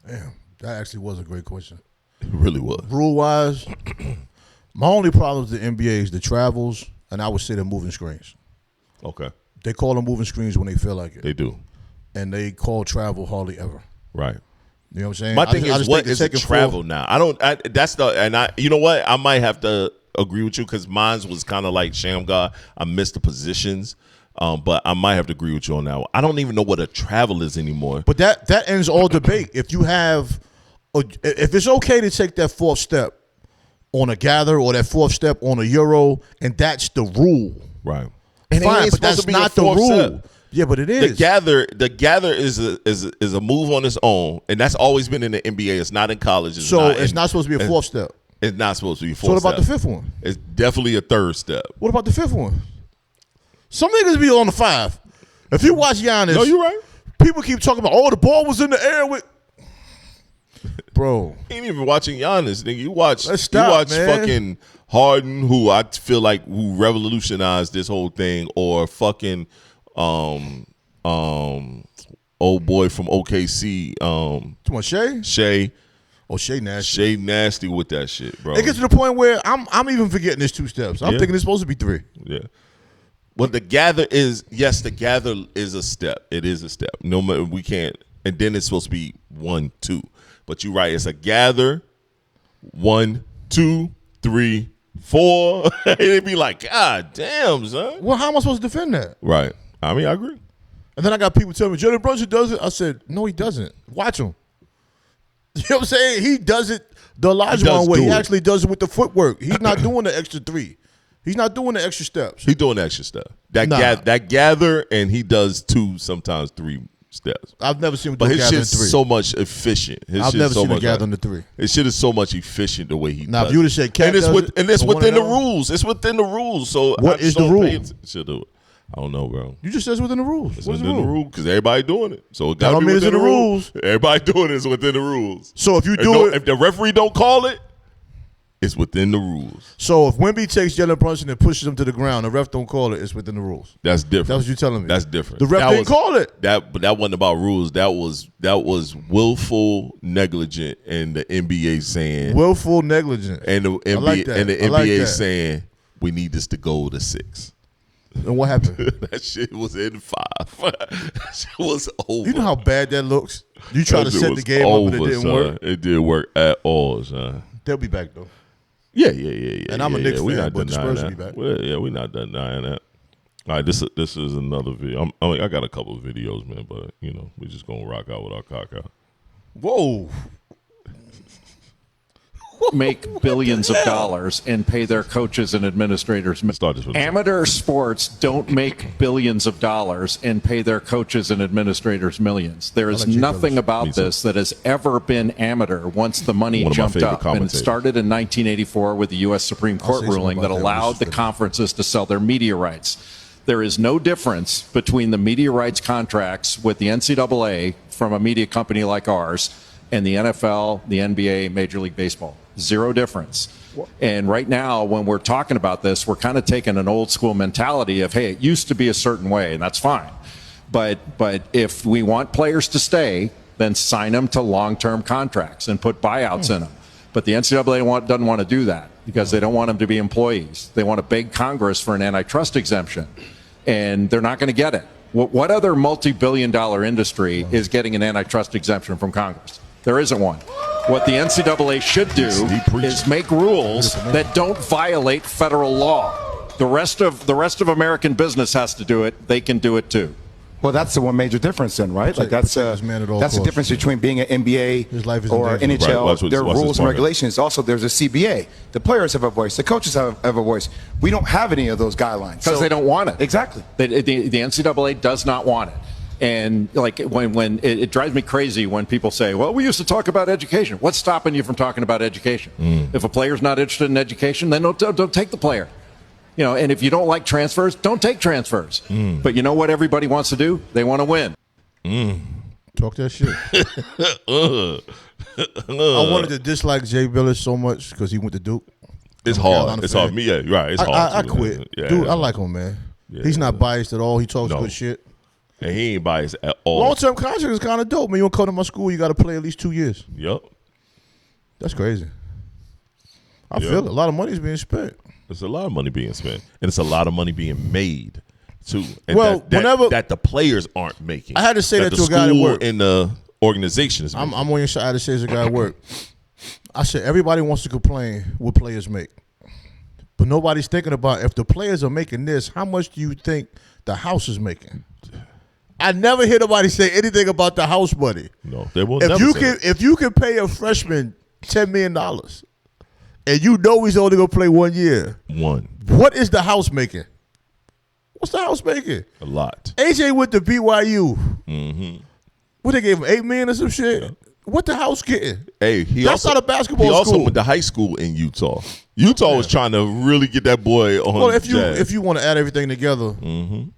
Damn, that actually was a great question. It really was. Rule-wise, my only problem with the NBA is the travels, and I would say the moving screens. Okay. They call them moving screens when they feel like it. They do. And they call travel hardly ever. Right. You know what I'm saying? My thing is, what is it travel now? You know what? I might have to agree with you because mine was kind of like Sham God. I missed the positions, but I might have to agree with you on that one. I don't even know what a travel is anymore. But that ends all debate. If it's okay to take that fourth step on a gather or that fourth step on a Euro, and that's the rule. Right. And fine, but that's not the rule. Step. Yeah, but it is. The gather is a move on its own, and that's always been in the NBA. It's not in college. It's not supposed to be a fourth step. It's not supposed to be a fourth So what step. about the fifth one? It's definitely a third step. What about the fifth one? Some niggas be on the five. If you watch Giannis, no, you're right. People keep talking about, the ball was in the air with. Bro, you ain't even watching Giannis, nigga. You watch man. Fucking Harden, who I feel like who revolutionized this whole thing, or fucking old boy from OKC. Shea? Shea. Oh, Shea nasty. Shea nasty with that shit, bro. It gets to the point where I'm even forgetting it's 2 steps. I'm thinking it's supposed to be 3. Yeah. Well, the gather is a step. It is a step. No, we can't. And then it's supposed to be 1, 2. But you're right. It's a gather. 1, 2, 3, 4. It'd be like, God damn, son. Well, how am I supposed to defend that? Right. I mean, I agree. And then I got people telling me, Jalen Brunson does it. I said, no, he doesn't. Watch him. You know what I'm saying? He does it the Olajuwon way. He actually does it with the footwork. He's not doing the extra 3. He's not doing the extra steps. He's doing the extra step. That gather, and he does 2, sometimes 3 steps. I've never seen him do a gather in 3. But his shit's so much efficient. I've never seen him gather in the 3. His shit is so much efficient the way he does. Now, if you would have said Cat and it's within the rules. It's within the rules. So what is the rule? I don't know, bro. You just said it's within the rules. It's within the rules because everybody doing it. So it that don't mean it's in the rules. Everybody doing it is within the rules. So if you do it, if the referee don't call it, it's within the rules. So if Wemby takes Jalen Brunson and pushes him to the ground, the ref don't call it, it's within the rules. That's different. That's what you're telling me. That's different. The ref didn't call it. But that wasn't about rules. That was willful negligent, and the NBA saying willful negligent, and the NBA saying we need this to go to 6. And what happened? That shit was in 5. That shit was over. You know how bad that looks? You try to set the game up, but it didn't work. It didn't work at all, son. They'll be back though. Yeah. And I'm a Knicks fan, but the Spurs will be back. We're not denying that. All right, this is another video. I got a couple of videos, man, but we're just gonna rock out with our cock out. Whoa. Make billions of dollars and pay their coaches and administrators. Amateur sports don't make billions of dollars and pay their coaches and administrators millions. There is nothing about this that has ever been amateur once the money jumped up. And it started in 1984 with the U.S. Supreme Court ruling that allowed the conferences to sell their media rights. There is no difference between the media rights contracts with the NCAA from a media company like ours and the NFL, the NBA, Major League Baseball. Zero difference. And right now, when we're talking about this, we're kind of taking an old school mentality of, hey, it used to be a certain way, and that's fine. But if we want players to stay, then sign them to long-term contracts and put buyouts in them. But the NCAA doesn't want to do that because they don't want them to be employees. They want to beg Congress for an antitrust exemption, and they're not going to get it. What other multi-billion-dollar industry is getting an antitrust exemption from Congress? There isn't one. What the NCAA should do is make rules that don't violate federal law. The rest of American business has to do it. They can do it too. Well, that's the one major difference then, right? Like that's the difference between being an NBA or NHL. There are rules and regulations. Also, there's a CBA. The players have a voice. The coaches have a voice. We don't have any of those guidelines because they don't want it. Exactly. The NCAA does not want it. And like when it drives me crazy when people say, "Well, we used to talk about education." What's stopping you from talking about education? If a player's not interested in education, then don't take the player. You know, and if you don't like transfers, don't take transfers. But you know what everybody wants to do? They want to win. Talk that shit. I wanted to dislike Jay Billis so much because he went to Duke. It's hard. It's hard. Yeah, right. It's hard. I quit. Yeah, dude, I like him, man. Yeah, he's not biased at all. He talks good shit. And he ain't biased at all. Long-term contract is kind of dope, man. You want to come to my school, you got to play at least 2 years. Yep. That's crazy. I feel it. A lot of money is being spent. There's a lot of money being spent, and it's a lot of money being made too. And well, that the players aren't making. I had to say that to a guy at work. And the organization is making. I'm on your side. I had to say as a guy at work. I said everybody wants to complain what players make, but nobody's thinking about if the players are making this, how much do you think the house is making? I never hear nobody say anything about the house money. No, they will. If you can pay a freshman $10 million. And you know he's only gonna play 1 year. What is the house making? What's the house making? A lot. AJ went to BYU. What they gave him $8 million or some shit? Yeah. What the house getting? Hey, that's not a basketball school. He also went to high school in Utah. Utah was trying to really get that boy on. Well, if you want to add everything together,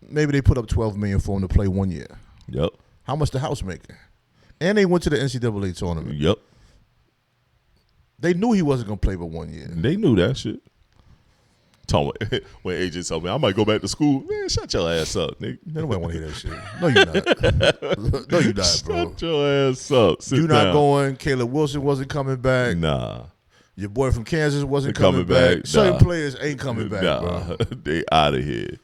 maybe they put up $12 million for him to play 1 year. Yep. How much the house making? And they went to the NCAA tournament. Yep. They knew he wasn't going to play but 1 year. They knew that shit. When AJ told me, I might go back to school. Man, shut your ass up, nigga. Nobody want to hear that shit. No, you're not. No, you're not, bro. Shut your ass up. You're not going. Caleb Wilson wasn't coming back. Nah. Your boy from Kansas wasn't coming back. Certain players ain't coming back, bro. They out of here.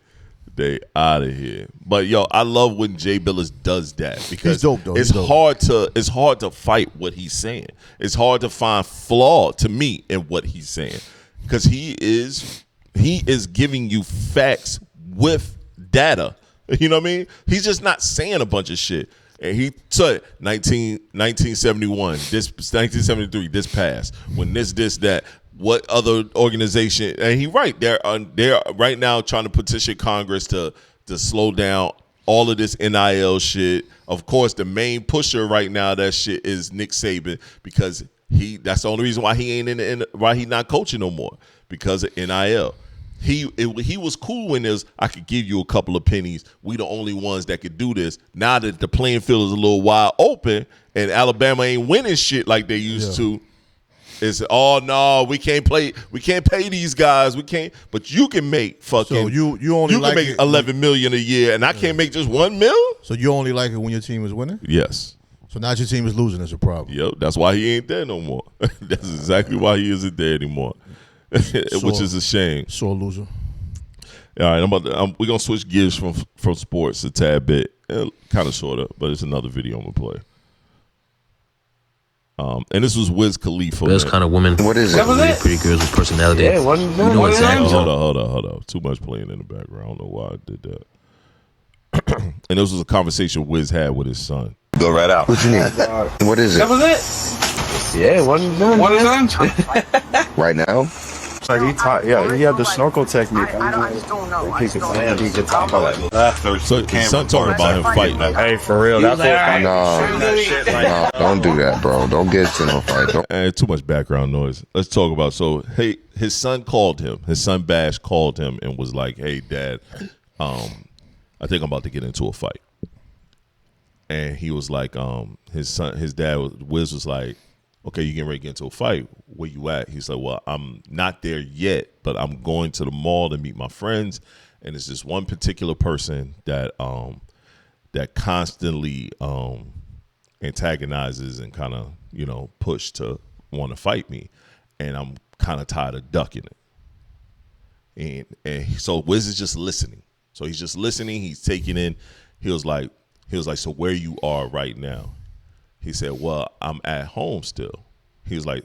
They out of here. But yo, I love when Jay Billis does that because he's dope, though. It's hard to fight what he's saying. It's hard to find flaw to me in what he's saying because he is giving you facts with data. You know what I mean? He's just not saying a bunch of shit. And he said 1971, this 1973, this passed. When this, that. What other organization? And he right. They're right now trying to petition Congress to slow down all of this NIL shit. Of course, the main pusher right now of that shit is Nick Saban because that's the only reason why he ain't why he not coaching no more because of NIL. He was cool when I could give you a couple of pennies. We the only ones that could do this. Now that the playing field is a little wide open and Alabama ain't winning shit like they used to. It's no, we can't play. We can't pay these guys. We can't. But you can make fucking. So you can make $11 million a year, and I can't make just $1 million. So you only like it when your team is winning? Yes. So now your team is losing. It's a problem. Yep. That's why he ain't there no more. That's exactly why he isn't there anymore, which is a shame. Sore loser. All right, we're gonna switch gears from sports a tad bit, kind of sort of, but it's another video I'm gonna play. And this was Wiz Khalifa. Those kind of women. What is it? Really pretty girls with personality. Yeah, hold on. Too much playing in the background. I don't know why I did that. And this was a conversation Wiz had with his son. Go right out. What you need? What is it? That was it? Yeah, one done. What is that? Right now? Like he had the snorkel technique. I just don't know. He could talk about it. So his son talking about him fighting. Hey, for real. That's what. No, don't do that, bro. Don't get to no fight. Too much background noise. Let's talk about. So, hey, his son called him. His son Bash called him and was like, "Hey, Dad, I think I'm about to get into a fight." And he was like, his dad, Wiz was like, "Okay, you getting ready to get into a fight. Where you at?" He's like, "Well, I'm not there yet, but I'm going to the mall to meet my friends, and it's this one particular person that that constantly antagonizes and kind of, push to want to fight me. And I'm kind of tired of ducking it. And so Wiz is just listening. So he's just listening. He's taking in. He was like, so where you are right now? He said, well, I'm at home still. He was like,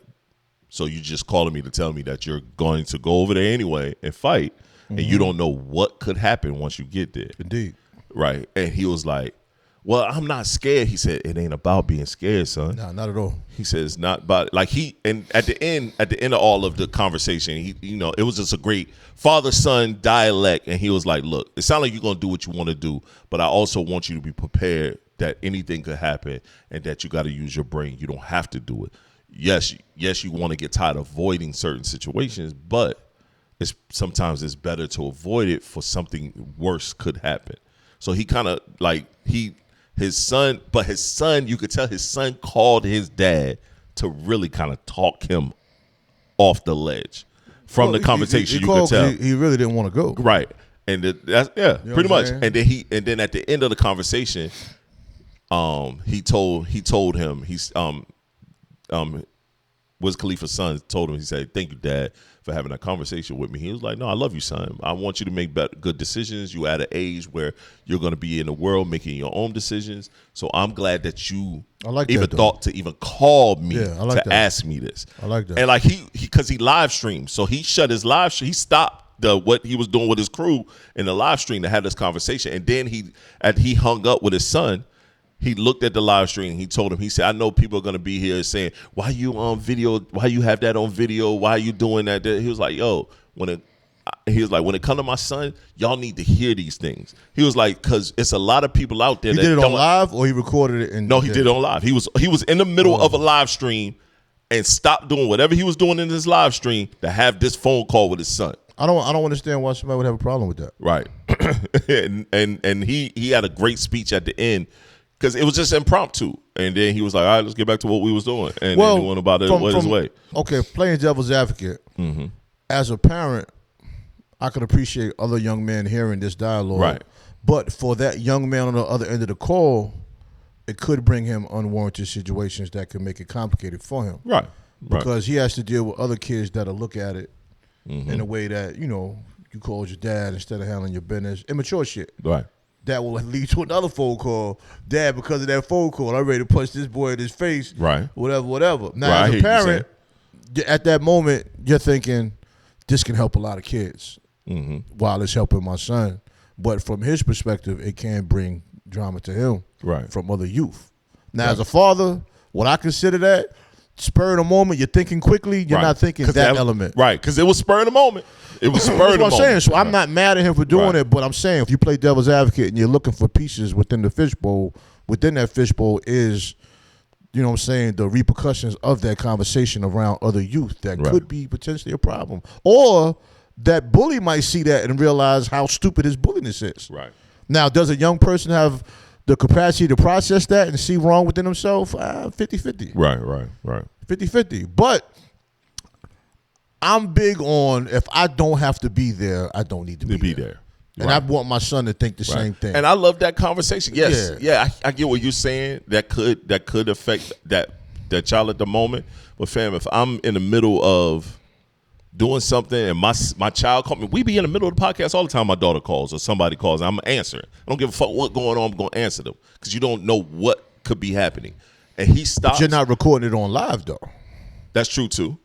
so you just calling me to tell me that you're going to go over there anyway and fight, and you don't know what could happen once you get there. Indeed. Right. And he was like, well, I'm not scared. He said, it ain't about being scared, son. No, not at all. He said it's not about and at the end of all of the conversation, it was just a great father-son dialect. And he was like, look, it sounds like you're going to do what you want to do, but I also want you to be prepared that anything could happen and that you got to use your brain. You don't have to do it. Yes, you want to get tired of avoiding certain situations, but sometimes it's better to avoid it for something worse could happen. So he kind of his son, you could tell his son called his dad to really kind of talk him off the ledge from the conversation. He you could tell he really didn't want to go. Right. And that's pretty much. Saying? And then at the end of the conversation, he told him Wiz Khalifa's son told him, he said, thank you, Dad, for having that conversation with me. He was like, no, I love you, son. I want you to make good decisions. You at an age where you're going to be in the world making your own decisions. So I'm glad that you thought to even call me ask me this. I like that. And because he live streamed. So he shut his live stream. He stopped what he was doing with his crew in the live stream to have this conversation. And then he hung up with his son. He looked at the live stream. He told him, he said, I know people are going to be here saying, why you on video? Why you have that on video? Why are you doing that? He was like, yo, when it come to my son, y'all need to hear these things. He was like, because it's a lot of people out there. He did it on live or he recorded it? No, he did it on live. He was in the middle of a live stream and stopped doing whatever he was doing in his live stream to have this phone call with his son. I don't understand why somebody would have a problem with that. Right. and he had a great speech at the end. Because it was just impromptu. And then he was like, all right, let's get back to what we was doing. And then he went about it his way. Okay, playing devil's advocate. As a parent, I could appreciate other young men hearing this dialogue. Right. But for that young man on the other end of the call, it could bring him unwarranted situations that could make it complicated for him. Right. Because he has to deal with other kids that'll look at it in a way that, you called your dad instead of handling your business. Immature shit. Right. That will lead to another phone call. Dad, because of that phone call, I'm ready to punch this boy in his face. Right. Whatever. Now, as a parent, at that moment, you're thinking, this can help a lot of kids while it's helping my son. But from his perspective, it can bring drama to him from other youth. Now, as a father, what I consider that, spur of the moment, you're thinking quickly, you're not thinking that element. Right, because it was spur of the moment. It was spur of the moment. That's what I'm saying. So I'm not mad at him for doing it, but I'm saying if you play devil's advocate and you're looking for pieces within the fishbowl, within that fishbowl is, the repercussions of that conversation around other youth that could be potentially a problem. Or that bully might see that and realize how stupid his bulliness is. Right. Now, does a young person have the capacity to process that and see wrong within himself? 50-50. Right. 50-50. But I'm big on, if I don't have to be there, I don't need to be there. And I want my son to think the same thing. And I love that conversation. Yes. Yeah, I get what you're saying. That could affect that child at the moment. But fam, if I'm in the middle of doing something and my child called me, we be in the middle of the podcast all the time. My daughter calls or somebody calls, I'm answering. I don't give a fuck what's going on. I'm going to answer them because you don't know what could be happening. And he stops. But you're not recording it on live, though. That's true, too.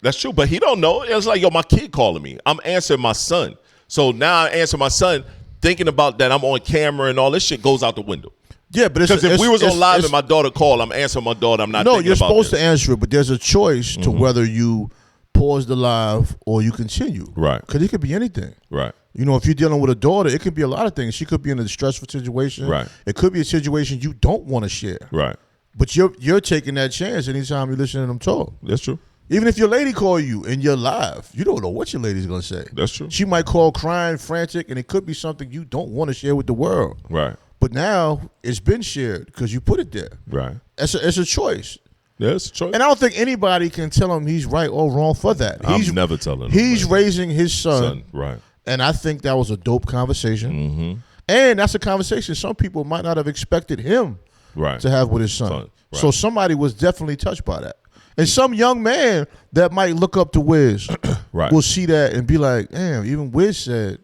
That's true. But he don't know. It's like, my kid calling me. I'm answering my son. So now I answer my son thinking about that I'm on camera and all this shit goes out the window. Yeah, but because if we was on live and my daughter called, I'm answering my daughter. I'm not thinking about you're supposed this. to answer it, but there's a choice to whether you pause the live or you continue. Right. Because it could be anything. Right. If you're dealing with a daughter, it could be a lot of things. She could be in a stressful situation. Right. It could be a situation you don't want to share. Right. But you're taking that chance anytime you listen to them talk. That's true. Even if your lady call you and you're live, you don't know what your lady's going to say. That's true. She might call crying, frantic, and it could be something you don't want to share with the world. Right. But now it's been shared because you put it there. Right. It's a choice. Yeah, it's a choice. And I don't think anybody can tell him he's right or wrong for that. I'm never telling him. He's raising his son. Right. And I think that was a dope conversation. And that's a conversation some people might not have expected him to have with his son. Right. So somebody was definitely touched by that. And some young man that might look up to Wiz will see that and be like, damn, even Wiz said,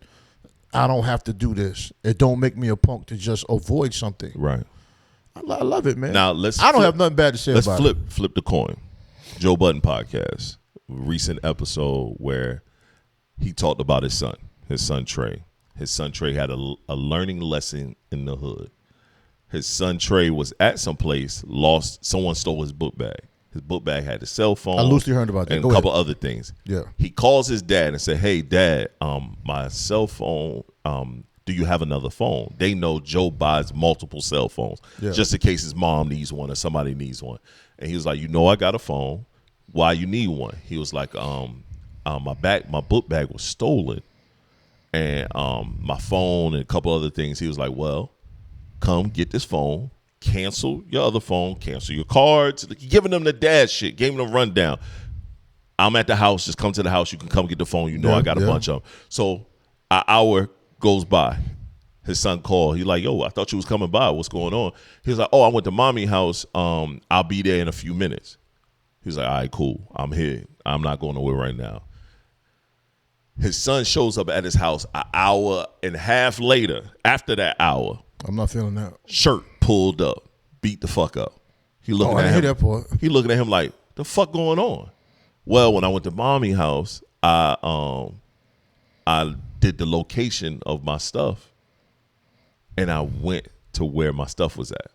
I don't have to do this. It don't make me a punk to just avoid something. Right. I love it, man. Now I don't have nothing bad to say about it. Let's flip the coin. Joe Budden podcast, recent episode where he talked about his son Trey. His son Trey had a learning lesson in the hood. His son Trey was at some place, someone stole his book bag. His book bag had his cell phone. I loosely heard about that. And a couple other things. Yeah. He calls his dad and said, hey, Dad, my cell phone, do you have another phone? They know Joe buys multiple cell phones just in case his mom needs one or somebody needs one. And he was like, I got a phone. Why you need one? He was like, my book bag was stolen. And my phone and a couple other things. He was like, well, come get this phone. Cancel your other phone, cancel your cards, giving them the dad shit, giving them a rundown. I'm at the house, just come to the house, you can come get the phone, I got a bunch of them. So an hour goes by. His son called, he's like, yo, I thought you was coming by, what's going on? He was like, I went to mommy house, I'll be there in a few minutes. He's like, all right, cool, I'm here, I'm not going nowhere right now. His son shows up at his house an hour and a half later, after that hour. I'm not feeling that. Shirt pulled up, beat the fuck up. He looking I at didn't him. hear that part. He looking at him like, the fuck going on? Well, when I went to mommy house, I did the location of my stuff, and I went to where my stuff was at.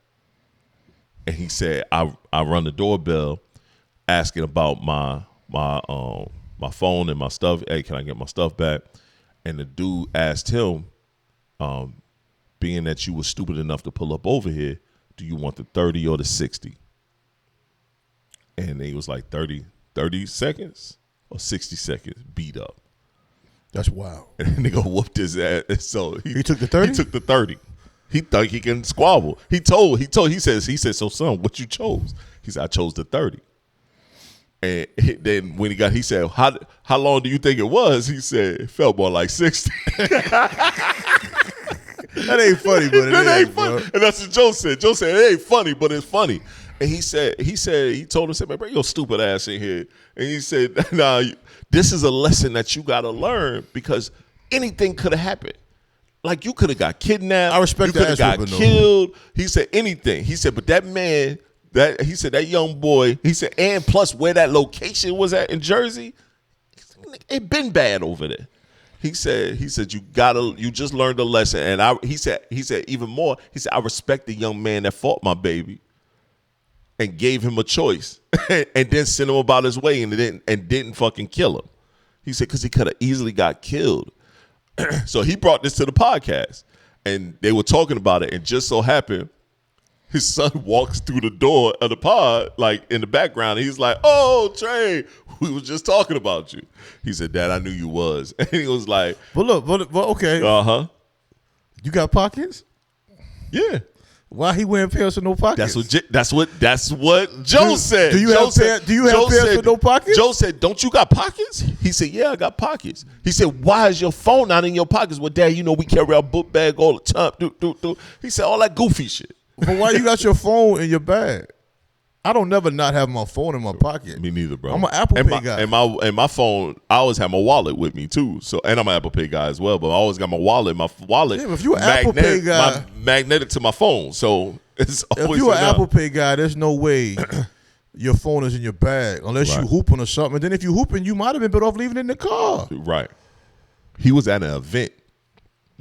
And he said, I run the doorbell, asking about my phone and my stuff. Hey, can I get my stuff back? And the dude asked him, being that you were stupid enough to pull up over here, do you want the 30 or the 60? And he was like 30 seconds or 60 seconds beat up. That's wild. And the nigga whooped his ass. And so he took the 30? He took the 30. He thought he can squabble. He said, so son, what you chose? He said, I chose the 30. And then when he said, how long do you think it was? He said, it felt more like 60. That ain't funny, but it ain't funny. Bro. And that's what Joe said. Joe said, it ain't funny, but it's funny. And he told him, man, bring your stupid ass in here. And he said, nah, this is a lesson that you got to learn because anything could have happened. Like you could have got kidnapped. I respect you that. You could have got killed. He said anything. He said, but that man, that young boy, he said, and plus where that location was at in Jersey, it been bad over there. He said you just learned a lesson. And he said even more, he said, I respect the young man that fought my baby and gave him a choice and then sent him about his way and didn't fucking kill him. He said, because he could have easily got killed. So he brought this to the podcast and they were talking about it, and just so happened his son walks through the door of the pod, like in the background, and he's like, oh, Trey, we was just talking about you. He said, Dad, I knew you was. And he was like, but okay. Uh-huh. You got pockets? Yeah. Why he wearing pants with no pockets? That's what Joe said. Do you have pants with no pockets? Joe said, don't you got pockets? He said, yeah, I got pockets. He said, why is your phone not in your pockets? Well, Dad, we carry our book bag all the time. He said, all that goofy shit. But why you got your phone in your bag? I don't never not have my phone in my pocket. Me neither, bro. I'm an Apple Pay guy. And my phone, I always have my wallet with me too. So, and I'm an Apple Pay guy as well. But I always got my wallet. My wallet. Yeah, but if you're an Apple Pay guy, magnetic to my phone. So it's always. If you're an Apple Pay guy, there's no way your phone is in your bag unless you hooping or something. And then if you hooping, you might have been better off leaving it in the car. Right. He was at an event.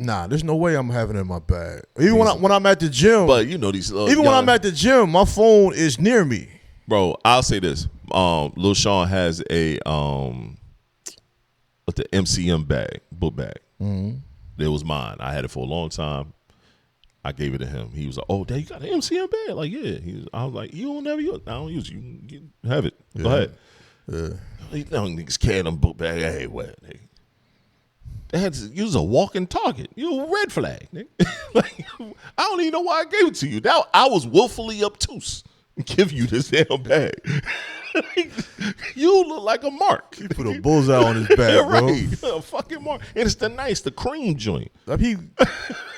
Nah, there's no way I'm having it in my bag. Even when I'm at the gym. But you know these. Even when I'm at the gym, my phone is near me. Bro, I'll say this. Lil Sean has the MCM bag, book bag. Mm-hmm. It was mine. I had it for a long time. I gave it to him. He was like, "Oh, Dad, you got an MCM bag?" Like, yeah. I was like, "You don't never use it. I don't use it. You can have it. Go ahead." Yeah. You know, niggas carrying them book bag. Hey, what? Nigga? They had to use a walking target. You a red flag. Nigga. Like, I don't even know why I gave it to you. Now I was willfully obtuse. Give you this damn bag. You look like a mark. He put a bullseye on his back, bro. Right. A fucking mark. And it's the cream joint. I mean,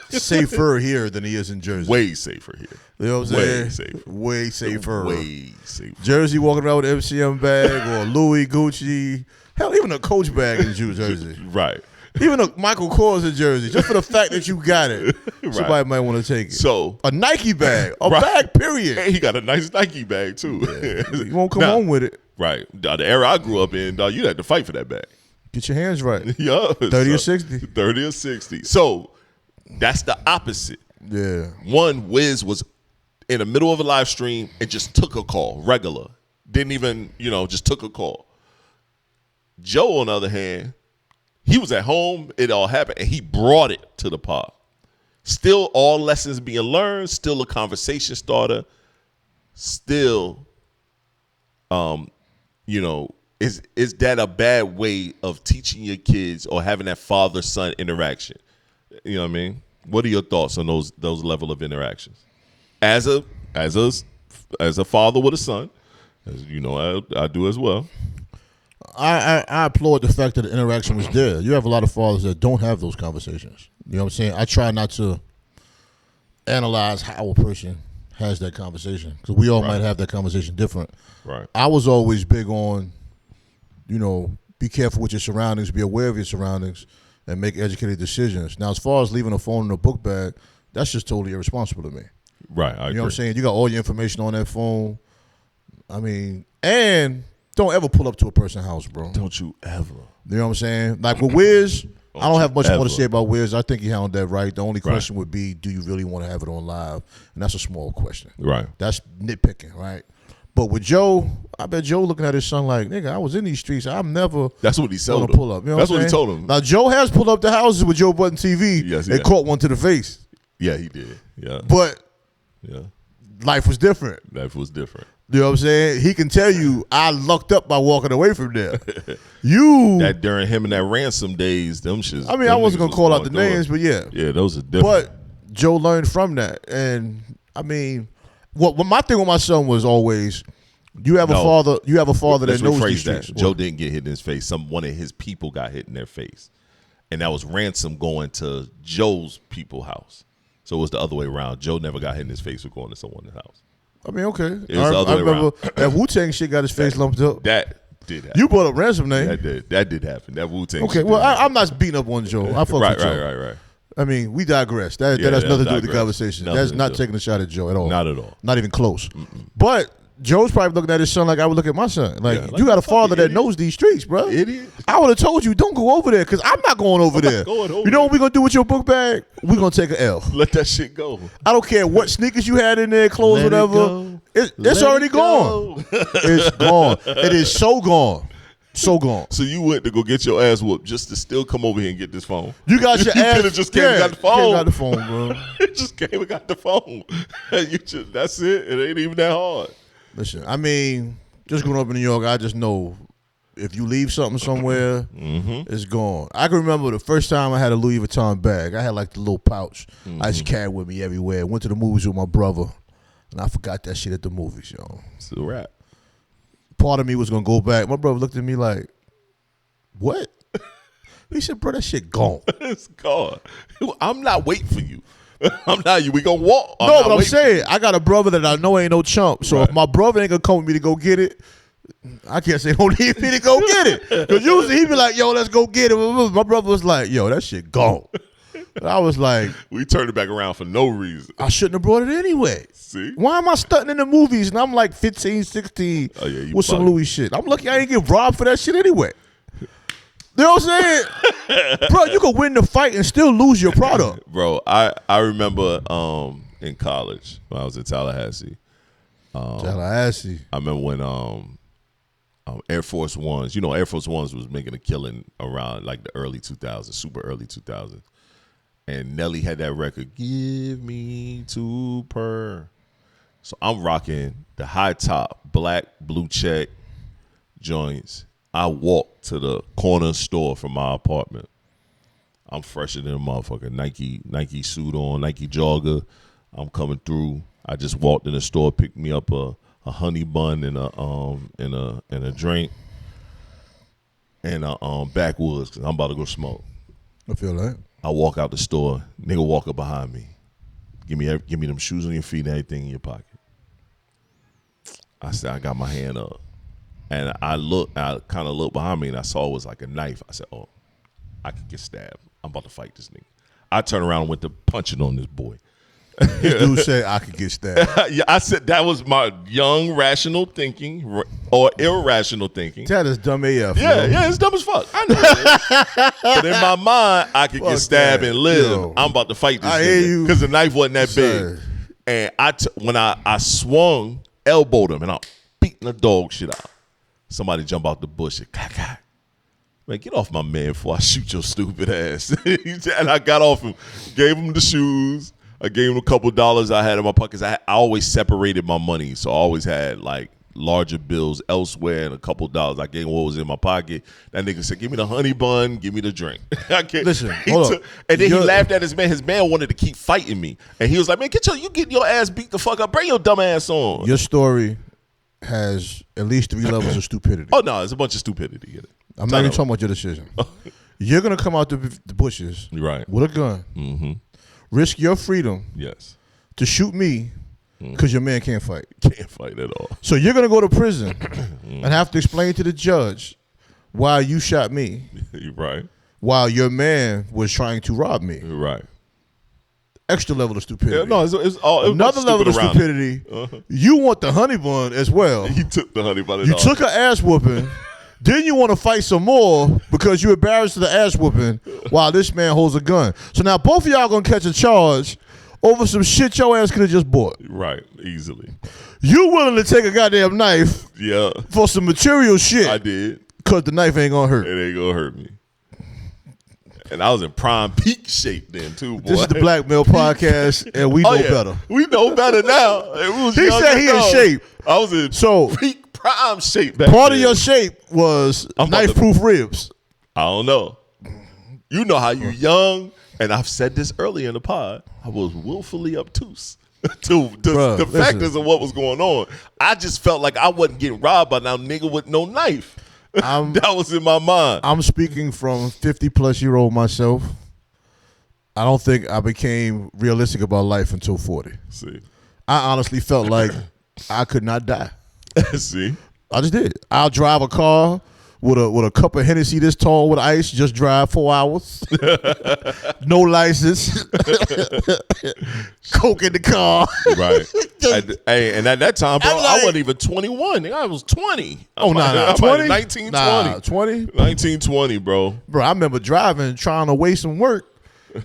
safer here than he is in Jersey. Way safer here. You know what I'm saying? Way safer. Way safer. Jersey walking around with an MCM bag or Louis, Gucci. Hell, even a Coach bag in Jersey. Right. Even a Michael Kors in Jersey. Just for the fact that you got it. Right. Somebody might want to take it. So a Nike bag. A bag, period. And he got a nice Nike bag, too. Yeah. You won't come home with it. Right. The era I grew up in, you had to fight for that bag. Get your hands right. Yeah. 30 or 60. 30 or 60. So that's the opposite. Yeah. One, Wiz was in the middle of a live stream and just took a call, regular. Didn't even, just took a call. Joe, on the other hand, he was at home, it all happened, and he brought it to the pod. Still all lessons being learned, still a conversation starter, still, is that a bad way of teaching your kids or having that father-son interaction? You know what I mean? What are your thoughts on those level of interactions? As a father with a son, as you know, I do as well. I applaud the fact that the interaction was there. You have a lot of fathers that don't have those conversations. You know what I'm saying? I try not to analyze how a person has that conversation because we all might have that conversation different. Right. I was always big on, be careful with your surroundings, be aware of your surroundings, and make educated decisions. Now, as far as leaving a phone in a book bag, that's just totally irresponsible to me. Right. I agree. You know what I'm saying? You got all your information on that phone. I mean, and don't ever pull up to a person's house, bro. Don't you ever. You know what I'm saying? Like with Wiz, I don't have much more to say about Wiz. I think he handled that right. The only question would be, do you really want to have it on live? And that's a small question. Right. That's nitpicking, right? But with Joe, I bet Joe looking at his son like, nigga, I was in these streets. I'm never That's what he told him. Pull up. You know That's what he told him. Now, Joe has pulled up the houses with Joe Budden TV and caught one to the face. Yeah, he did. Yeah. But life was different. Life was different. You know what I'm saying? He can tell you, I lucked up by walking away from there. That during him and that ransom days, them shits. I mean, I wasn't gonna call out the names, but yeah. Yeah, those are different. But Joe learned from that. And I mean, what my thing with my son was always, you have a father that knows these streets. Joe didn't get hit in his face. One of his people got hit in their face. And that was ransom going to Joe's people's house. So it was the other way around. Joe never got hit in his face for going to someone's house. I mean, okay. It was the other way remember around. that Wu-Tang shit got his face lumped up. That did happen. You brought up ransom name. That did happen. That Wu-Tang Okay, well, I'm not beating up on Joe. I fuck with Joe. Right. I mean, we digress. That has nothing to do with the conversation. That's not taking a shot at Joe at all. Not at all. Not even close. But Joe's probably looking at his son like I would look at my son. Like you got a father that knows these streets, bro. Idiot. I would have told you, don't go over there because I'm not going over there. You know what we're going to do with your book bag? We're going to take an L. Let that shit go. I don't care what sneakers you had in there, clothes, whatever. It's already gone. It's gone. It is so gone. So gone. So you went to go get your ass whooped just to still come over here and get this phone. You got your ass. You just came and got the phone. Got the phone, bro. You just came and got the phone. That's it. It ain't even that hard. Listen, I mean, just growing up in New York, I just know if you leave something somewhere, it's gone. I can remember the first time I had a Louis Vuitton bag. I had like the little pouch. I just carried with me everywhere. Went to the movies with my brother, and I forgot that shit at the movies, yo. It's a wrap. Part of me was going to go back. My brother looked at me like, what? He said, bro, that shit gone. It's gone. I'm not waiting for you. I'm not you. We gonna walk. No, but I'm saying I got a brother that I know ain't no chump. So if my brother ain't gonna come with me to go get it, I can't say don't need me to go get it. Because usually he be like, yo, let's go get it. My brother was like, yo, that shit gone. And I was like, we turned it back around for no reason. I shouldn't have brought it anyway. See? Why am I stunting in the movies and I'm like 15, 16 with some Louis shit? I'm lucky I ain't get robbed for that shit anyway. You know what I'm saying? Bro, you could win the fight and still lose your product. Bro, I remember in college when I was in Tallahassee. I remember when Air Force Ones, Air Force Ones was making a killing around like the early 2000s, super early 2000s. And Nelly had that record, Give Me 2 Per. So I'm rocking the high top, black, blue check joints. I walked to the corner store from my apartment. I'm fresher than a motherfucker. Nike suit on, Nike jogger. I'm coming through. I just walked in the store, picked me up a honey bun and a drink and a backwoods because I'm about to go smoke. I feel that. I walk out the store. Nigga walk up behind me. Give me them shoes on your feet and everything in your pocket. I said, I got my hand up. And I kind of looked behind me and I saw it was like a knife. I said, oh, I could get stabbed. I'm about to fight this nigga. I turned around and went to punching on this boy. This dude said I could get stabbed. Yeah, I said that was my young rational thinking or irrational thinking. That is dumb AF. Yeah, it's dumb as fuck. I know it is. But in my mind, I could get stabbed and live. Yo, I'm about to fight this nigga because the knife wasn't that big. And when I swung, elbowed him, and I beating the dog shit out. Somebody jump out the bush and clack. Man, get off my man before I shoot your stupid ass. And I got off him, gave him the shoes. I gave him a couple dollars I had in my pockets. I always separated my money, so I always had like larger bills elsewhere and a couple dollars. I gave him what was in my pocket. That nigga said, "Give me the honey bun, give me the drink." I can't. Listen, hold up. And then he laughed at his man. His man wanted to keep fighting me, and he was like, "Man, you get your ass beat the fuck up. Bring your dumb ass on." Your story has at least 3 levels of stupidity. Oh no, there's a bunch of stupidity in it. I'm not even talking about your decision. You're gonna come out the bushes, right, with a gun, risk your freedom, yes, to shoot me because your man can't fight. Can't fight at all. So you're gonna go to prison and have to explain to the judge why you shot me, right, while your man was trying to rob me, right. Extra level of stupidity. Yeah, no, it's all another level of stupidity. You want the honey bun as well. He took the honey bun. You took an ass whooping. Then you want to fight some more because you're embarrassed of the ass whooping while this man holds a gun. So now both of y'all gonna catch a charge over some shit your ass could have just bought. Right, easily. You willing to take a goddamn knife for some material shit. I did. Because the knife ain't gonna hurt. It ain't gonna hurt me. And I was in prime peak shape then too, boy. This is the Black Male Podcast, and we know better. We know better now. He said he in shape. I was in peak prime shape back part then. of your shape was knife-proof ribs. I don't know. You know how you young, and I've said this earlier in the pod, I was willfully obtuse to the factors of what was going on. I just felt like I wasn't getting robbed by no nigga with no knife. That was in my mind. I'm speaking from 50-plus-year-old myself. I don't think I became realistic about life until 40. See, I honestly felt like I could not die. See, I just did. I'll drive a car with a cup of Hennessy this tall with ice. Just drive 4 hours. No license. Coke in the car. Right. And at that time, bro, I wasn't even 21. I was 20. Oh, no. 20? 19, 20. Nah, 20? 19, 20, bro. Bro, I remember driving, trying to waste some work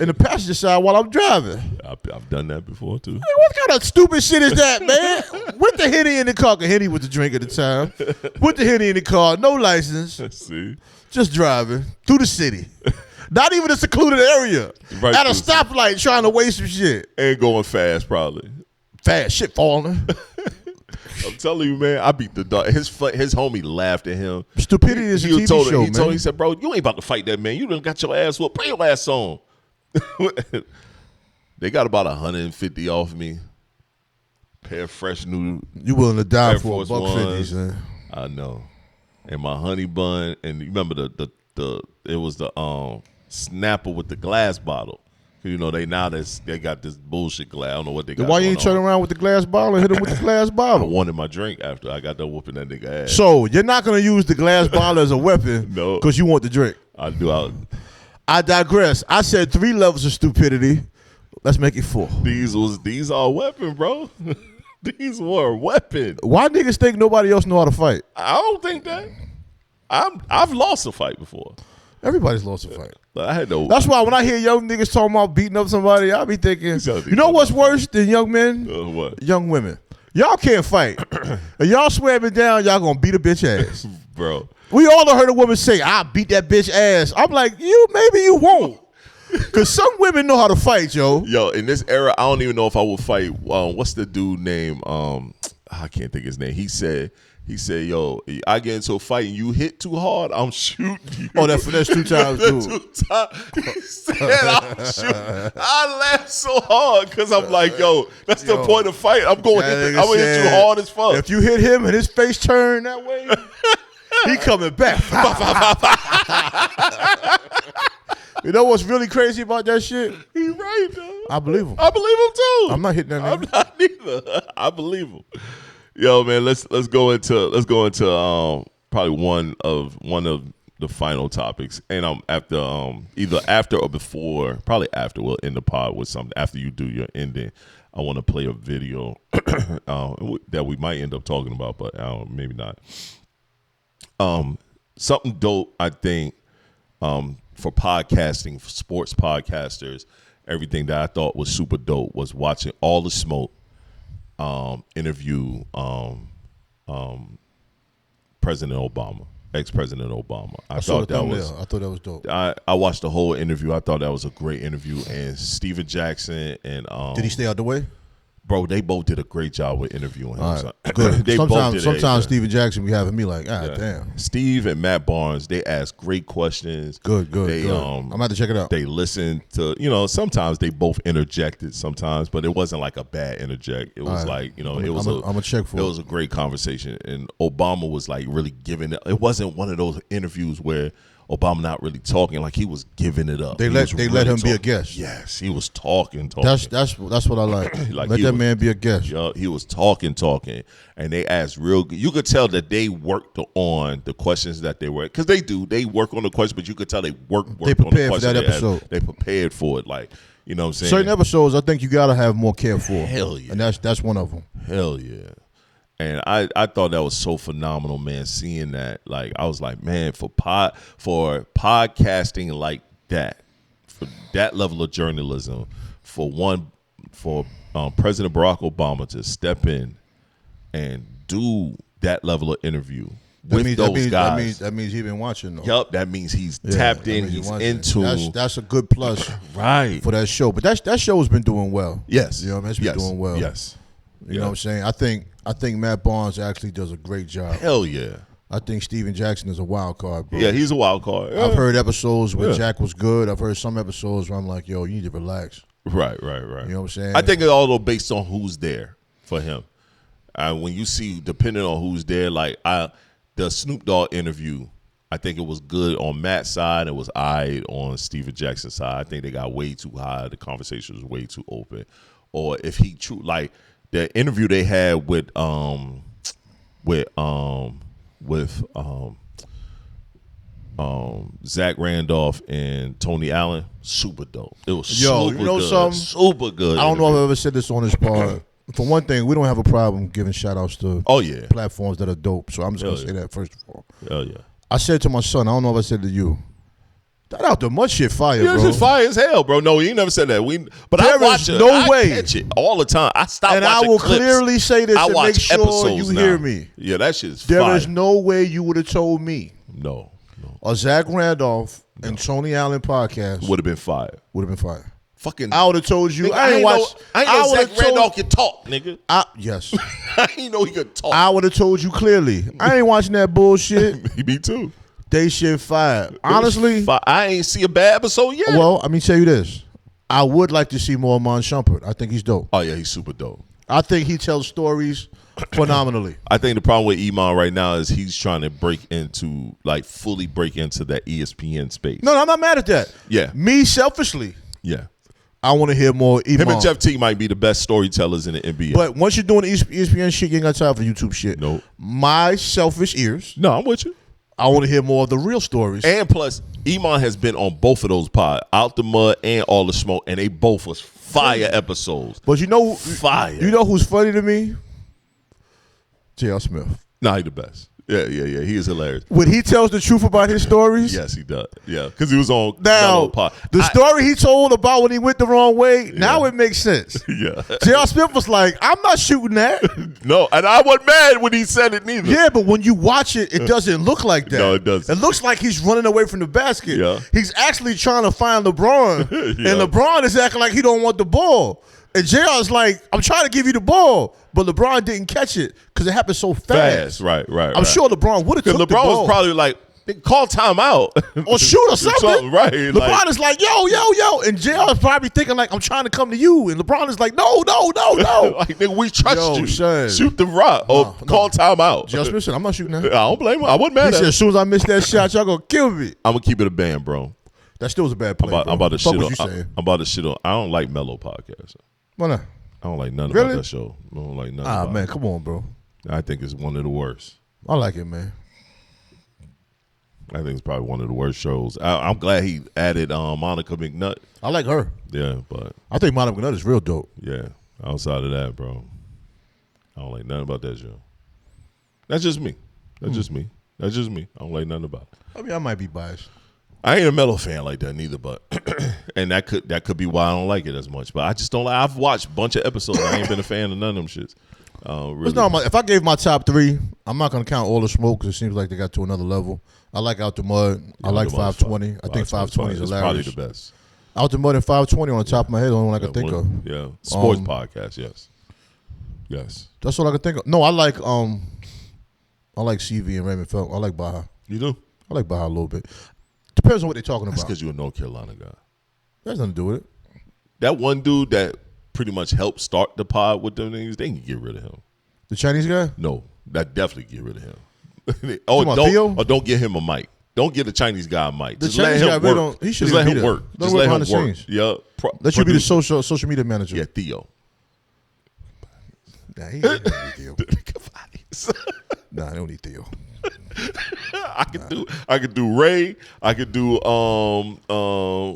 in the passenger side while I'm driving. I've done that before, too. Hey, what kind of stupid shit is that, man? With the Henny in the car, because Henny was the drink at the time. With the Henny in the car, no license. See? Just driving through the city. Not even a secluded area. Right at a stoplight trying to waste some shit. And going fast, probably. Fast, shit falling. I'm telling you, man, I beat the dog. His homie laughed at him. Stupidity is a TV show, man. He said, bro, you ain't about to fight that man. You done got your ass whooped. Bring your ass on. They got about 150 off me. Pair of fresh new. You willing to die Air for $150, man? I know. And my honey bun, and you remember it was the Snapper with the glass bottle. You know, they got this bullshit glass. I don't know what they got. Why you ain't turning around with the glass bottle and hit him with the glass bottle? I wanted my drink after I got done whooping that nigga ass. So you're not gonna use the glass bottle as a weapon, no, because you want the drink. I do. I digress. I said 3 levels of stupidity. Let's make it 4. These are a weapon, bro. These were a weapon. Why niggas think nobody else know how to fight? I don't think that. I've lost a fight before. Everybody's lost a fight. I had no. That's why when I hear young niggas talking about beating up somebody, I be thinking, you know what's worse than young men? What? Young women. Y'all can't fight. And y'all swear me down, y'all gonna beat a bitch ass. Bro. We all done heard a woman say, I'll beat that bitch ass. I'm like, maybe you won't. Because some women know how to fight, yo. Yo, in this era, I don't even know if I would fight. What's the dude name? I can't think his name. He said, yo, I get into a fight and you hit too hard, I'm shooting you. Oh, that's 2 times, dude. He said, I'm shooting. I laughed so hard because I'm like, yo, that's the point of fight. I'm going to hit you hard as fuck. If you hit him and his face turned that way, he coming back. You know what's really crazy about that shit? He right, though. I believe him. I believe him too. I'm not hitting that nigga. I'm not either. I believe him. Yo, man, let's go into probably one of the final topics, and either after or before, probably after we'll end the pod with something. After you do your ending, I want to play a video that we might end up talking about, but maybe not. Something dope, I think, for podcasting, for sports podcasters, everything that I thought was super dope was watching All the Smoke interview President Obama, ex-President Obama. I thought that was dope. I watched the whole interview. I thought that was a great interview. And Steven Jackson and did he stay out the way? Bro, they both did a great job with interviewing him. Right, good. Sometimes Steven Jackson be having me like, damn. Steve and Matt Barnes, they ask great questions. Good. I'm about to check it out. They listen to, sometimes they both interjected sometimes, but it wasn't like a bad interject. It was like, it was I'm gonna check for it. It was a great conversation. And Obama was like really giving it. It wasn't one of those interviews where Obama not really talking, like he was giving it up. They let him be a guest. Yes, he was talking. That's what I like. Let that man be a guest. He was talking, and they asked real good. You could tell that they worked on the questions that they were, because they do. They work on the questions, but you could tell they worked on the questions. They prepared for that episode. They prepared for it, like, you know what I'm saying? Certain episodes, I think you gotta have more care for. Hell yeah, and that's one of them. Hell yeah. And I thought that was so phenomenal, man, seeing that. Like, I was like, man, for podcasting like that, for that level of journalism, for President Barack Obama to step in and do that level of interview with those guys. That means he's been watching, though. Yup, that means he's tapped in, he's into. That's a good plus right, for that show. But that show has been doing well. Yes. You know what I mean? It's been doing well. Yes. You know what I'm saying? I think Matt Barnes actually does a great job. Hell yeah. I think Steven Jackson is a wild card, bro. Yeah, he's a wild card. Yeah. I've heard episodes where Jack was good. I've heard some episodes where I'm like, yo, you need to relax. Right. You know what I'm saying? I think it's all based on who's there for him. When you see, depending on who's there, like the Snoop Dogg interview, I think it was good on Matt's side. It was aight on Steven Jackson's side. I think they got way too high. The conversation was way too open. Or if he like the interview they had with Zach Randolph and Tony Allen, super dope. It was super good. Super good. I don't know if I've ever said this on this part. For one thing, we don't have a problem giving shout outs to platforms that are dope. So I'm just gonna say that first of all. Hell yeah. I said to my son, I don't know if I said to you, that out the mud shit fire, bro. It's fire as hell, bro. No, you never said that. But there I watch it. No way. I catch it all the time. I stop watching clips. And I will clips. clearly say this and make sure you hear now. me. Yeah, that shit is fire. There is no way you would have told me. No. A Zach Randolph and Tony Allen podcast would have been fire. Fucking, I would have told you. Nigga, I ain't know Zach Randolph can talk, nigga. Yes. I ain't know he could talk. I would have told you clearly. I ain't watching that bullshit. Me too. They shit fire. Honestly, I ain't see a bad episode yet. Well, I mean, tell you this. I would like to see more Amon Shumpert. I think he's dope. Oh yeah, he's super dope. I think he tells stories phenomenally. I think the problem with Iman right now is he's trying to fully break into that ESPN space. No, I'm not mad at that. Yeah. Me, selfishly. Yeah. I want to hear more Iman. Him and Jeff T might be the best storytellers in the NBA. But once you're doing ESPN shit, you ain't got time for YouTube shit. Nope. My selfish ears. No, I'm with you. I want to hear more of the real stories. And plus, Iman has been on both of those pods, Out the Mud and All the Smoke, and they both was fire episodes. But fire. You know who's funny to me? J.R. Smith. Nah, he the best. Yeah. He is hilarious. When he tells the truth about his stories? Yes, he does. Yeah, because he was on pod. The story he told about when he went the wrong way, now it makes sense. Yeah. J.R. Smith was like, I'm not shooting that. No, and I wasn't mad when he said it neither. Yeah, but when you watch it, it doesn't look like that. No, it doesn't. It looks like he's running away from the basket. Yeah. He's actually trying to find LeBron, Yeah. and LeBron is acting like he don't want the ball. And JR's like, I'm trying to give you the ball, but LeBron didn't catch it because it happened so fast. Right. I'm sure LeBron would have took the ball. LeBron was probably like, call timeout. Or shoot or something. Right. LeBron is like, yo. And JR is probably thinking like, I'm trying to come to you. And LeBron is like, no. Like, nigga, we trust you. Son. Shoot the rock or call timeout. Just listen, I'm not shooting that. I don't blame him. I wasn't mad He at said, him. as soon as I miss that shot, y'all gonna kill me. I'm going to keep it a band, bro. That still was a bad play, I'm about to Fuck shit what on. you saying. I'm about to shit on. I don't like Mellow podcast. Why not? I don't like none Really? about that show. I don't like none about man, it. come on, bro. I think it's one of the worst. I like it, man. I think it's probably one of the worst shows. I'm glad he added Monica McNutt. I like her. Yeah, but I think Monica McNutt is real dope. yeah, outside of that, bro, I don't like nothing about that show. That's just me. That's just me. I don't like nothing about it. I mean, I might be biased. I ain't a Mellow fan like that neither, but and that could be why I don't like it as much. But I just don't like. I've watched a bunch of episodes. I ain't been a fan of none of them shits. Really. If I gave my top 3, I'm not gonna count All the Smoke because it seems like they got to another level. I like Out the Mud. I like 520. I think 520 is hilarious. Probably the best. Out the Mud and 520 on the top of my head, the only one I can think of. Yeah, sports podcast. Yes. That's all I can think of. No, I like CV and Raymond Felton. I like Baja. You do? I like Baja a little bit. Depends on what they're talking That's about. because you're a North Carolina guy. That has nothing to do with it. That one dude that pretty much helped start the pod with them things, they can get rid of him. The Chinese guy? No, that definitely get rid of him. Don't give him a mic. Don't give the Chinese guy a mic. The Just Chinese let him guy, work. he should Just let him work. Just let him work. Yeah. That should be the social media manager. Yeah, Theo. Nah, he ain't Theo. Nah, I don't need Theo. I could do Ray. I could do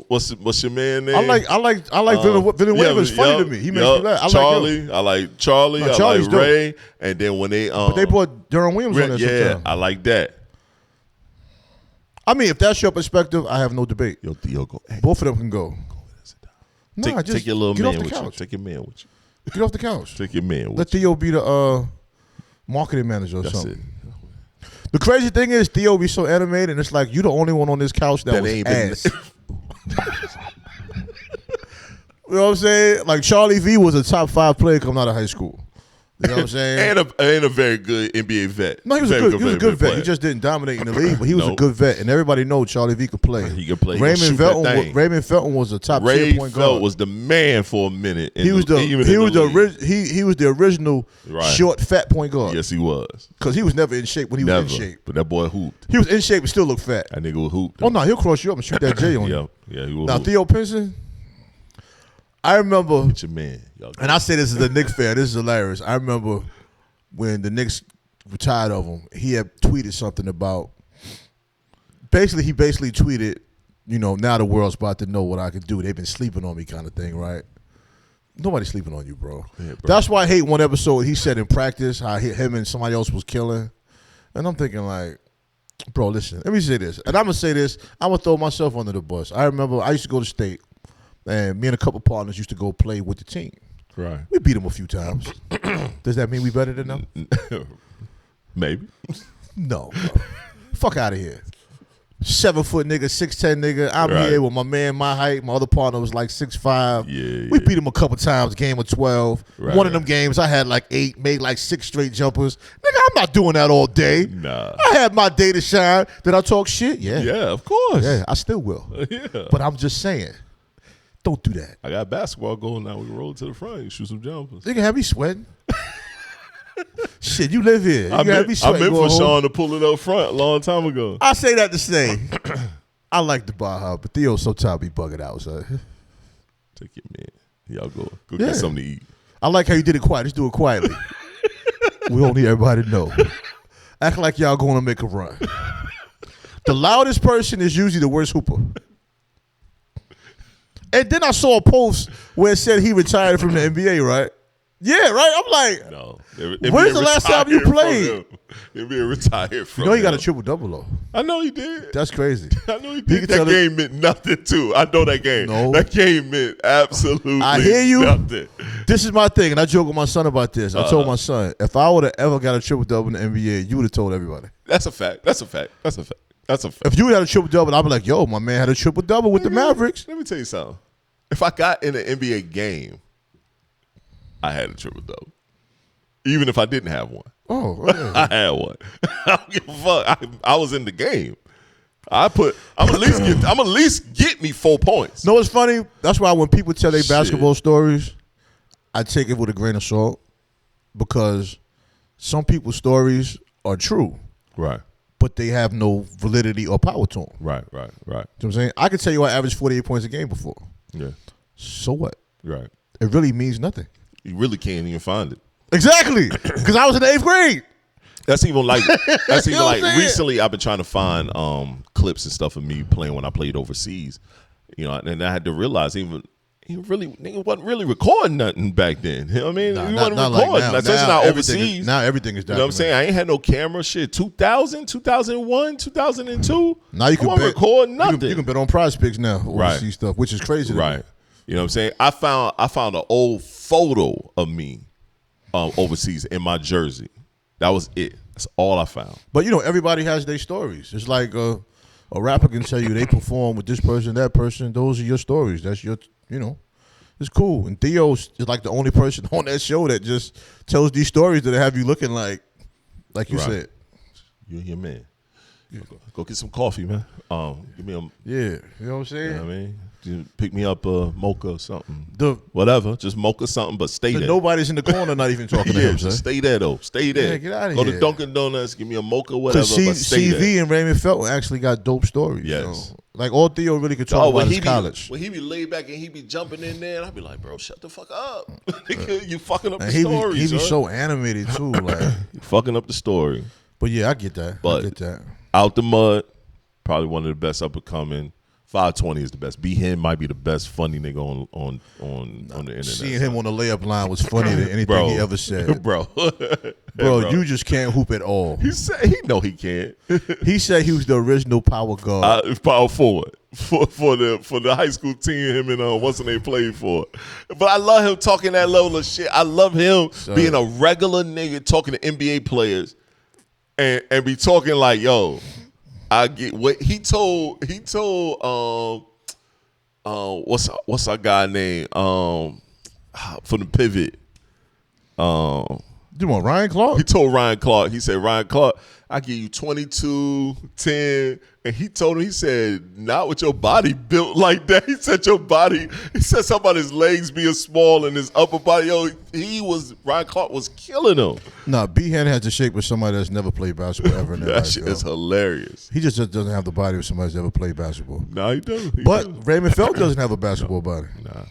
what's your man name? I like Villanueva is funny to me. He makes me laugh. I like Charlie. No, I Charlie's like Ray. And then when they but they brought Durham Williams on there sometime. I like that. I mean, if that's your perspective, I have no debate. Yo, Theo, go. Hey, both of them can go. Take your little man with you. Take your man with you. Get off the couch. Take your man with you. Let Theo be the marketing manager or That's something. it. The crazy thing is Theo be so animated, and it's like you the only one on this couch that was ain't ass. You know what I'm saying? Like Charlie V was a top 5 player coming out of high school. You know what I'm saying? and a very good NBA vet. No, he was a good vet. He just didn't dominate in the league, but he was a good vet, and everybody knows Charlie V could play. He could play. Raymond Felton was a top tier point guard. was the man for a minute. He was the original short, fat point guard. Yes, he was. Because he was never in shape when he was in shape. But that boy hooped. He was in shape and still looked fat. That nigga was hooped. Oh no, he'll cross you up and shoot that J on you. Yeah, he was. Now Theo Pinson, I remember. It's your man. And I say this as a Knicks fan. This is hilarious. I remember when the Knicks were tired of him, he had tweeted something about. He basically tweeted, now the world's about to know what I can do. They've been sleeping on me, kind of thing, right? Nobody's sleeping on you, bro. Yeah, bro. That's why I hate one episode. He said in practice how him and somebody else was killing, and I'm thinking like, bro, listen. Let me say this, and I'm gonna say this. I'm gonna throw myself under the bus. I remember I used to go to state, and me and a couple partners used to go play with the team. Right. We beat them a few times. Does that mean we better than them? Maybe. No, bro. Fuck out of here. 7-foot nigga, 6'10" nigga. I'm here with my man, my height. My other partner was like 6'5". Yeah. We beat him a couple times, game of 12. One of them games, I had like 8, made like 6 straight jumpers. Nigga, I'm not doing that all day. Nah. I had my day to shine. Did I talk shit? Yeah. Yeah, of course. Yeah, I still will. Yeah. But I'm just saying, don't do that. I got basketball going now. We can roll to the front. You shoot some jumpers. You can have me sweating. Shit, you live here. You I meant for home. Sean to pull it up front a long time ago. I say that to say, I like the Baja, but Theo's so tired he bugging out. So. Take it, man. Y'all go get something to eat. I like how you did it quiet. Just do it quietly. We don't need everybody to know. Act like y'all going to make a run. The loudest person is usually the worst hooper. And then I saw a post where it said he retired from the NBA, right? Yeah, right? I'm like, no. When's the last time you played? NBA retired from he got a triple-double, though. I know he did. That's crazy. I know he did. That game meant nothing, too. I know that game. No. That game meant absolutely I hear you. nothing. This is my thing, and I joke with my son about this. I told my son, if I would have ever got a triple-double in the NBA, you would have told everybody. That's a fact. That's a fact. That's a fact. That's a fact. If you would have had a triple-double, I'd be like, yo, my man had a triple-double with the Mavericks. Let me tell you something. If I got in an NBA game I had a triple double, even if I didn't have one. Oh, okay. I had one. I don't give a fuck. I was in the game. I'm at least get me 4 points. No, it's funny. That's why when people tell their basketball stories, I take it with a grain of salt because some people's stories are true, right? But they have no validity or power to them, right. You know what I'm saying? I could tell you I averaged 48 points a game before. Yeah. So what? Right. It really means nothing. You really can't even find it. Exactly, because I was in the 8th grade. That's even like recently I've been trying to find clips and stuff of me playing when I played overseas. You know, and I had to realize nigga wasn't really recording nothing back then. You know what I mean? He wasn't recording. Like especially not overseas. Now everything is documented. You know what I'm saying? I ain't had no camera shit. 2000, 2001, 2002. Now you can record nothing. You can bet on prize picks now overseas stuff, which is crazy. Right. You know what I'm saying? I found an old photo of me overseas in my jersey. That was it. That's all I found. But, everybody has their stories. It's like a rapper can tell you they perform with this person, that person. Those are your stories. That's your, it's cool. And Theo is like the only person on that show that just tells these stories that have you looking like you said. You're your man. Go get some coffee, man. Give me you know what I'm saying? You know what I mean? Just pick me up a mocha or something. Whatever. Just mocha something, but stay there. Nobody's in the corner not even talking to him, just stay there, though. Stay there. Yeah, get out of here. Go to Dunkin' Donuts, give me a mocha, whatever, but stay there. CV and Raymond Felton actually got dope stories. Yes. Like, all Theo really could talk about is college. When he be laid back and he be jumping in there, and I be like, bro, shut the fuck up. You fucking up the story, He be so animated, too. Like, you fucking up the story. But, yeah, I get that. But Out the Mud, probably one of the best up-and-coming. 520 is the best. B-Hen might be the best funny nigga on the internet. Seeing him on the layup line was funnier than anything he ever said. Bro, you just can't hoop at all. He said he know he can't. He said he was the original power guard. Power forward for the high school team him and what's the name played for. But I love him talking that level of shit. I love him being a regular nigga talking to NBA players and be talking like, yo, I get what he told what's our guy name from the pivot You want Ryan Clark? He told Ryan Clark, he said, Ryan Clark, I give you 22, 10. And he told him, he said, not with your body built like that. He said he said something about his legs being small and his upper body. Yo, Ryan Clark was killing him. No, B-Hen has the shape of somebody that's never played basketball ever in their life. That shit is hilarious. He just doesn't have the body of somebody that's ever played basketball. No, he doesn't. But Raymond Felton doesn't have a basketball body. Nah.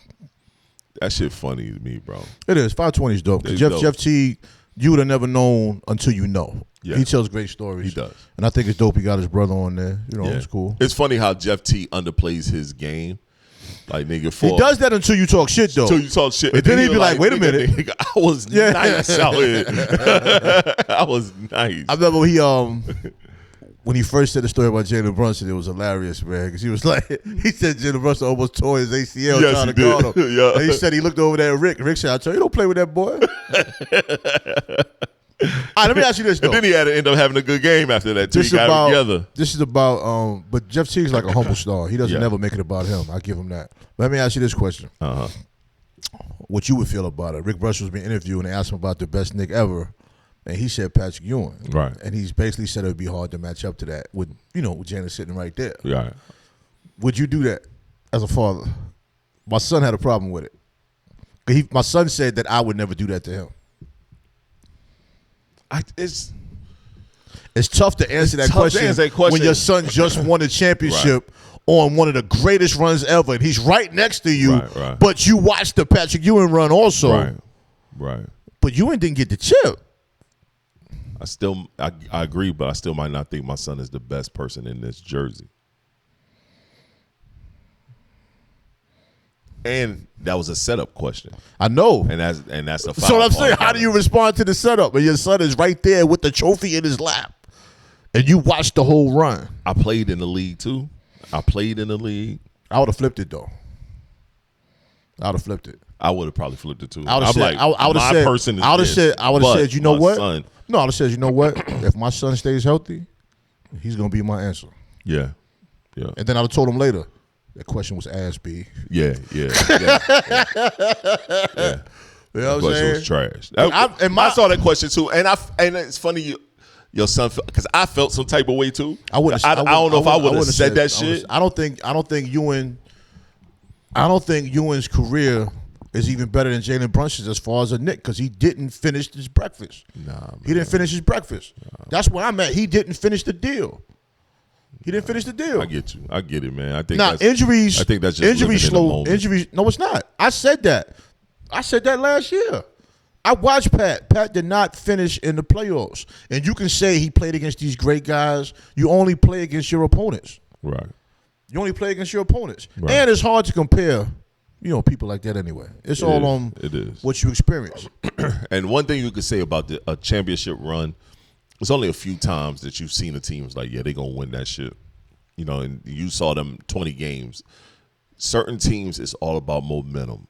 That shit funny to me, bro. It is. 520 is dope. Jeff T, you would have never known until you know. Yeah. He tells great stories. He does. And I think it's dope he got his brother on there. It's cool. It's funny how Jeff T underplays his game. Like, nigga, he does that until you talk shit, though. Until you talk shit. And then he'd be like, wait a minute. Nigga, I was nice out here. I was nice. I remember when he first said the story about Jalen Brunson, it was hilarious, man. Because he was like, he said Jalen Brunson almost tore his ACL trying to guard him. Yeah. And he said he looked over there at Rick. Rick said, I tell you, don't play with that boy. All right, let me ask you this, though. And then he had to end up having a good game after that, too. He got it together. This is about, but Jeff T is like a humble star. He doesn't never make it about him. I give him that. But let me ask you this question. What you would feel about it. Rick Brush was being interviewed and they asked him about the best Knick ever. And he said Patrick Ewing. Right. And he's basically said it would be hard to match up to that with, with Janet sitting right there. Right. Would you do that as a father? My son had a problem with it. My son said that I would never do that to him. It's tough to answer that question when your son just won a championship on one of the greatest runs ever, and he's right next to you, but you watched the Patrick Ewing run also. Right. But Ewing didn't get the chip. I agree, but I still might not think my son is the best person in this jersey. And that was a setup question. I know. And that's the foul. So what I'm saying, how do you respond to the setup? When your son is right there with the trophy in his lap and you watched the whole run. I played in the league too. I would have flipped it though. I would have flipped it. I would have probably flipped it too. I would have said, you know what? Son. No, I would have said, you know what? If my son stays healthy, he's gonna be my answer. Yeah. And then I would have told him later. That question was ass, B. Yeah. You know that what I'm saying? was trash. I saw that question too, and it's funny your son because I felt some type of way too. I don't know if I would have said that shit. I don't think Ewing's career is even better than Jalen Brunson's as far as a Knick because he didn't finish his breakfast. He didn't finish his breakfast. That's where I'm at. He didn't finish the deal. He didn't finish the deal. I get you. I get it, man. I think injuries. I think that's just injuries slow. Injuries. No, it's not. I said that last year. I watched Pat. Pat did not finish in the playoffs. And you can say he played against these great guys. You only play against your opponents. Right. You only play against your opponents. Right. And it's hard to compare, people like that anyway. It's all on what you experience. And one thing you could say about a championship run, it's only a few times that you've seen a team like, yeah, they're going to win that shit. And you saw them 20 games. Certain teams, it's all about momentum.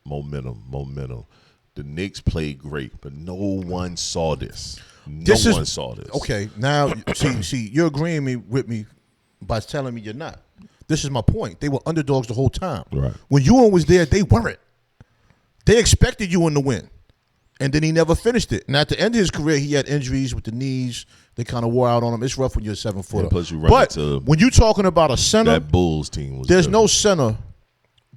The Knicks played great, but no one saw this. No one saw this. Okay, now, see, you're agreeing with me by telling me you're not. This is my point. They were underdogs the whole time. Right. When Ewing was there, they weren't. They expected Ewing to win, and then he never finished it. And at the end of his career, he had injuries with the knees. They kind of wore out on him. It's rough when you're a 7-footer. Plus you run into when you're talking about a center, that Bulls team was there's no center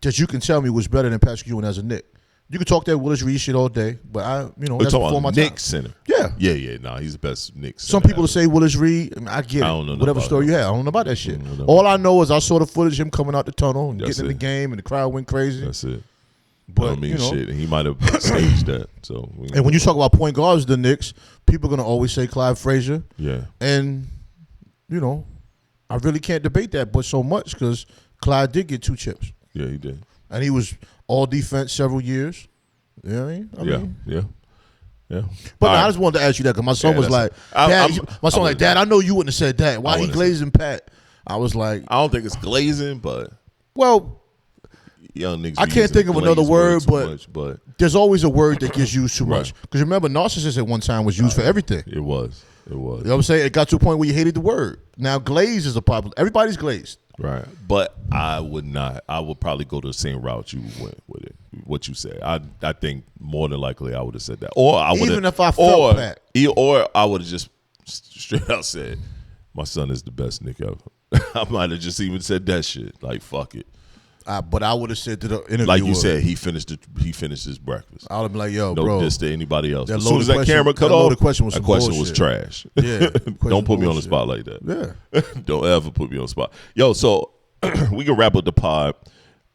that you can tell me was better than Patrick Ewing as a Knick. You can talk that Willis Reed shit all day, but that's before my time. Knicks center. Yeah. Nah, he's the best Knicks. Some people say Willis Reed. I get it. I don't know whatever story you have, I don't know about that shit. All I know is I saw the footage of him coming out the tunnel and getting in the game, and the crowd went crazy. That's it. But shit, he might have staged that. So, and when you talk about point guards, the Knicks, people are gonna always say Clyde Frazier. Yeah. And I really can't debate that, but so much because Clyde did get 2 chips. Yeah, he did. And he was all defense several years. You know what I mean? Yeah. But I just wanted to ask you that because my son was like, Dad, I know you wouldn't have said that. Why he glazing Pat? I was like, I don't think it's glazing, but young niggas. I can't think of another word, but there's always a word that gets used too much. Because remember, narcissist at one time was used for everything. It was. You know what I'm saying? It got to a point where you hated the word. Now glaze is a problem. Everybody's glazed. Right. But I would not. I would probably go the same route you went with it. What you said. I think more than likely I would have said that. Or I would even if I felt that. Or I would have just straight out said, my son is the best Knick ever. I might have just even said that shit. Like, fuck it. But I would have said to the interviewer, like you said, he finished his breakfast. I would have been like, yo, no bro. No diss to anybody else. As soon as that camera cut off, that question was trash. Yeah. Don't put me on the spot like that. Yeah. Don't ever put me on the spot. Yo, so we can wrap up the pod.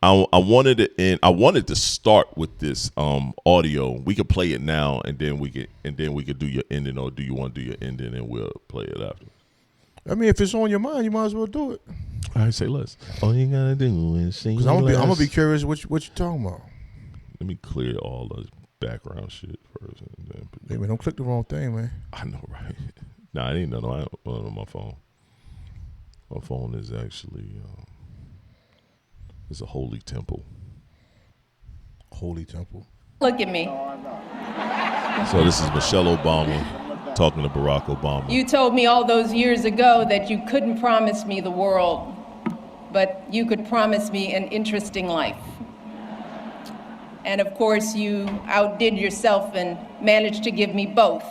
I wanted to start with this audio. We could play it now, and then we could do your ending, or do you want to do your ending and we'll play it after? I mean, if it's on your mind, you might as well do it. All right, say less. All you gotta do is sing. Because I'm gonna be curious what you talking about. Let me clear all the background shit first. Hey man, don't click the wrong thing, man. I know, right? Nah, I didn't know. I don't on my phone. My phone is actually it's a holy temple. Holy temple. Look at me. So this is Michelle Obama talking to Barack Obama. You told me all those years ago that you couldn't promise me the world, but you could promise me an interesting life. And of course, you outdid yourself and managed to give me both.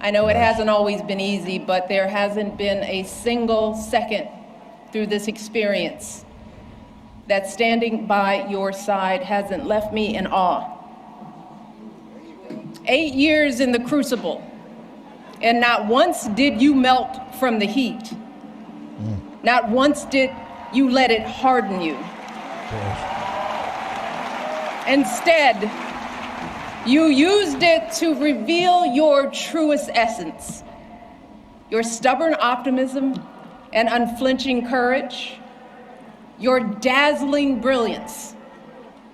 I know it hasn't always been easy, but there hasn't been a single second through this experience that standing by your side hasn't left me in awe. 8 years in the crucible, and not once did you melt from the heat. Not once did you let it harden you. Instead, you used it to reveal your truest essence, your stubborn optimism and unflinching courage, your dazzling brilliance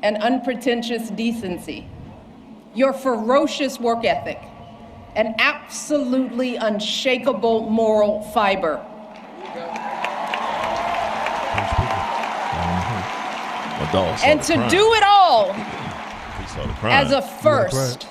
and unpretentious decency, your ferocious work ethic, and absolutely unshakable moral fiber. And to do it all as a first,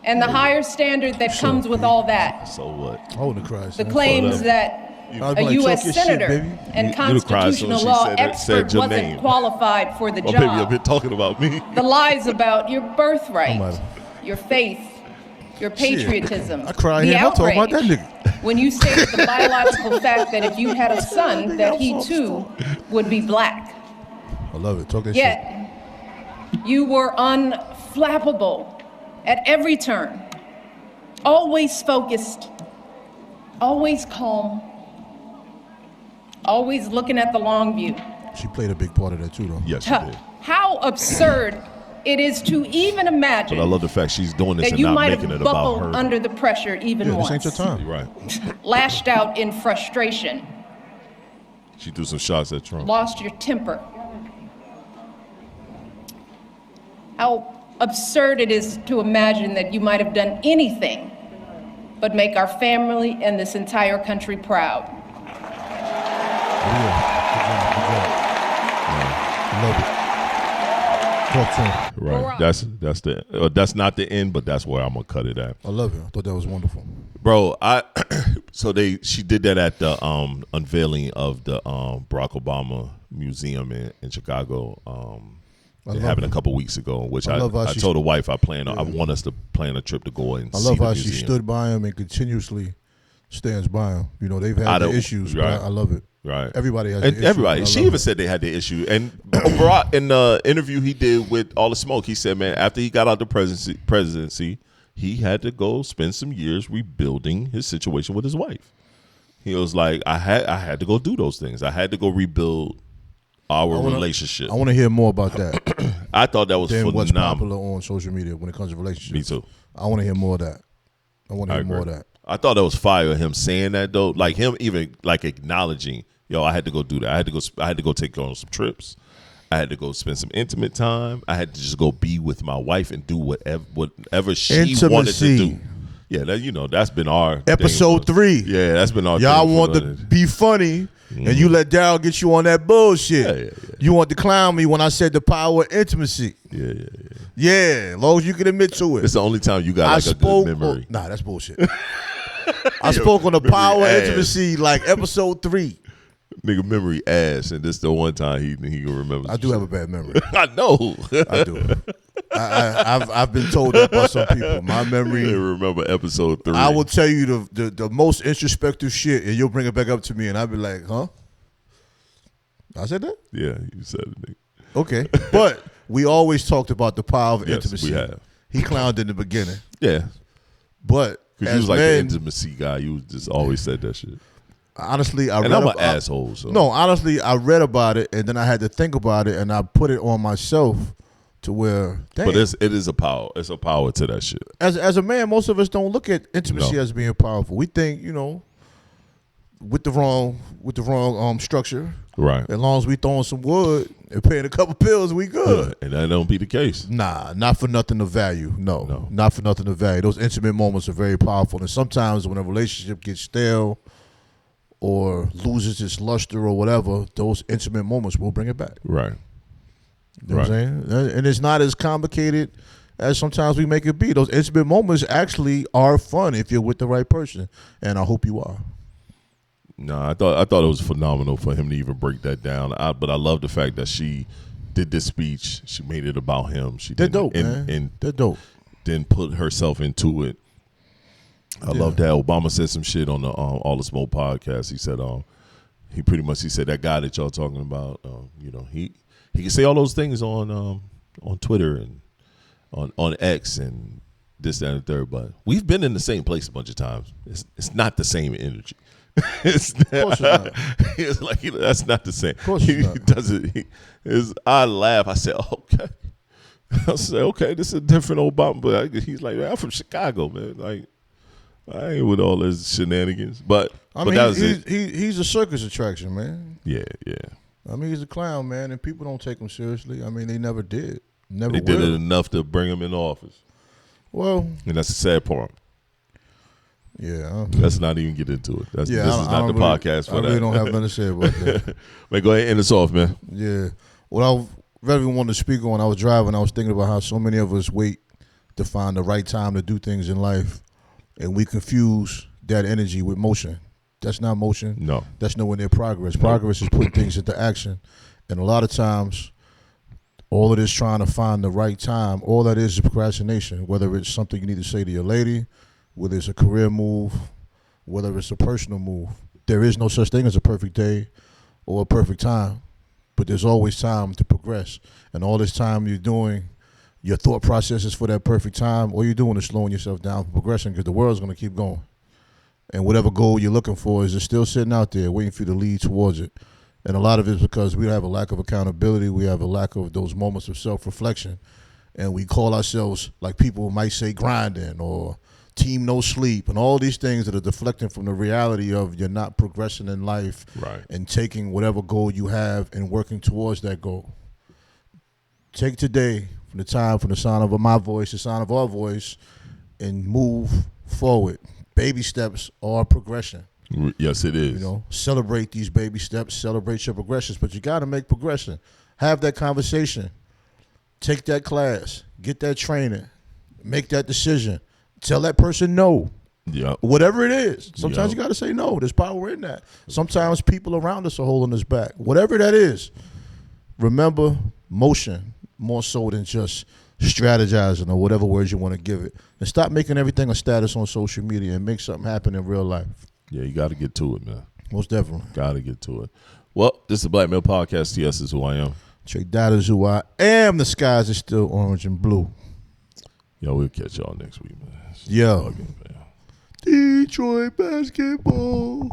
and the higher standard that comes with all that. So what? Hold the Christ. The claims that a U.S. senator and constitutional law expert wasn't qualified for the job. Maybe a bit talking about me. The lies about your birthright, your faith, your patriotism, I cry the here. I'm talking outrage about that nigga. when you stated the biological fact that if you had a son, that he too would be black. I love it. Talk that Yet, you were unflappable at every turn, always focused, always calm, always looking at the long view. She played a big part of that too, though. Yes, she did. How absurd it is to even imagine. But I love the fact she's doing this that and you not might making have it about buckled her. under the pressure even once. This ain't your time. You're right. Lashed out in frustration. She threw some shots at Trump. Lost your temper. How absurd it is to imagine that you might have done anything but make our family and this entire country proud. Right. That's not the end, but that's where I'm gonna cut it at. I love it. I thought that was wonderful. Bro, she did that at the unveiling of the Barack Obama Museum in Chicago. It happened a couple weeks ago, which I told the wife I want us to plan a trip to go and see. I love how she stood by him and continuously stands by him. You know, they've had the issues, but I love it. Right. Everybody has the issue. Everybody. She even said they had the issue. And Barack, in the interview he did with All the Smoke, he said, man, after he got out the presidency, he had to go spend some years rebuilding his situation with his wife. He was like, I had to go do those things. I had to go rebuild our relationship. I want to hear more about that. I thought that was phenomenal. What's popular on social media when it comes to relationships. Me too. I want to hear more of that. I want to hear more of that. I thought that was fire, him saying that though. Like him even like acknowledging, yo, I had to go do that. I had to go take on some trips. I had to go spend some intimate time. I had to just go be with my wife and do whatever she wanted to do. Yeah, that's been our episode 3. Yeah, that's been our. Y'all want to be funny, and you let Daryl get you on that bullshit. Yeah. You want to clown me when I said the power of intimacy. Yeah, as long as you can admit to it. It's the only time you got a good memory. Nah, that's bullshit. I spoke on the power of intimacy like episode 3. Nigga memory ass, and this the one time he can remember. I do have a bad memory. I know. I do. I've been told that by some people. My memory. I remember episode 3. I will tell you the most introspective shit, and you'll bring it back up to me, and I'll be like, huh? I said that? Yeah, you said it, nigga. Okay, but we always talked about the power of yes, intimacy. We have. He clowned in the beginning. Yeah, but because you was like the intimacy guy, you just always said that shit. Honestly, I'm an asshole. So. No, honestly, I read about it and then I had to think about it and I put it on myself to where. Damn. But it is a power. It's a power to that shit. As a man, most of us don't look at intimacy as being powerful. We think, with the wrong structure. Right. As long as we throwing some wood and paying a couple pills, we good. Yeah, and that don't be the case. Nah, not for nothing of value. No, not for nothing of value. Those intimate moments are very powerful. And sometimes when a relationship gets stale or loses its luster or whatever, those intimate moments will bring it back. Right. You know what I'm saying? And it's not as complicated as sometimes we make it be. Those intimate moments actually are fun if you're with the right person. And I hope you are. No, I thought it was phenomenal for him to even break that down. But I love the fact that she did this speech. She made it about him. They're dope, man. And they're dope. Then put herself into it. I love that Obama said some shit on the All the Smoke podcast. He said, he said that guy that y'all talking about, he can say all those things on Twitter and on X and this, that, and the third, but we've been in the same place a bunch of times. It's not the same energy. It's like that's not the same. Of course he doesn't. I laugh. I said, okay. I said, okay, this is a different Obama. But he's like, man, I'm from Chicago, man. Like, I ain't with all this shenanigans. But I mean, he's a circus attraction, man. Yeah. I mean, he's a clown, man, and people don't take him seriously. I mean, they never did. They did it enough to bring him in office. Well, and that's the sad part. Yeah, let's not even get into it. This is not the podcast for that. I really don't have nothing to say about that. Man, go ahead and end us off, man. Yeah. What I really wanted to speak on, I was driving, I was thinking about how so many of us wait to find the right time to do things in life, and we confuse that energy with motion. That's not motion. No. That's nowhere near progress. Progress is putting things into action. And a lot of times, all it is trying to find the right time, all that is procrastination, whether it's something you need to say to your lady, whether it's a career move, whether it's a personal move. There is no such thing as a perfect day or a perfect time, but there's always time to progress. And all this time you're doing your thought processes for that perfect time, all you're doing is slowing yourself down for progression because the world's going to keep going. And whatever goal you're looking for is just still sitting out there waiting for you to lead towards it. And a lot of it is because we have a lack of accountability. We have a lack of those moments of self-reflection. And we call ourselves, like people might say, grinding or team no sleep and all these things that are deflecting from the reality of you're not progressing in life and taking whatever goal you have and working towards that goal. Take today from the sound of my voice, the sound of our voice, and move forward. Baby steps are progression. Yes, it is. Celebrate these baby steps, celebrate your progressions, but you got to make progression. Have that conversation. Take that class. Get that training. Make that decision. Tell that person no. Yeah. Whatever it is. Sometimes you got to say no. There's power in that. Sometimes people around us are holding us back. Whatever that is, remember motion more so than just strategizing or whatever words you want to give it. And stop making everything a status on social media and make something happen in real life. Yeah, you got to get to it, man. Most definitely. Got to get to it. Well, this is the Black Male Podcast. TS is who I am. Tre-Dot is who I am. The skies are still orange and blue. Yo, we'll catch y'all next week, man. Yo. Detroit basketball.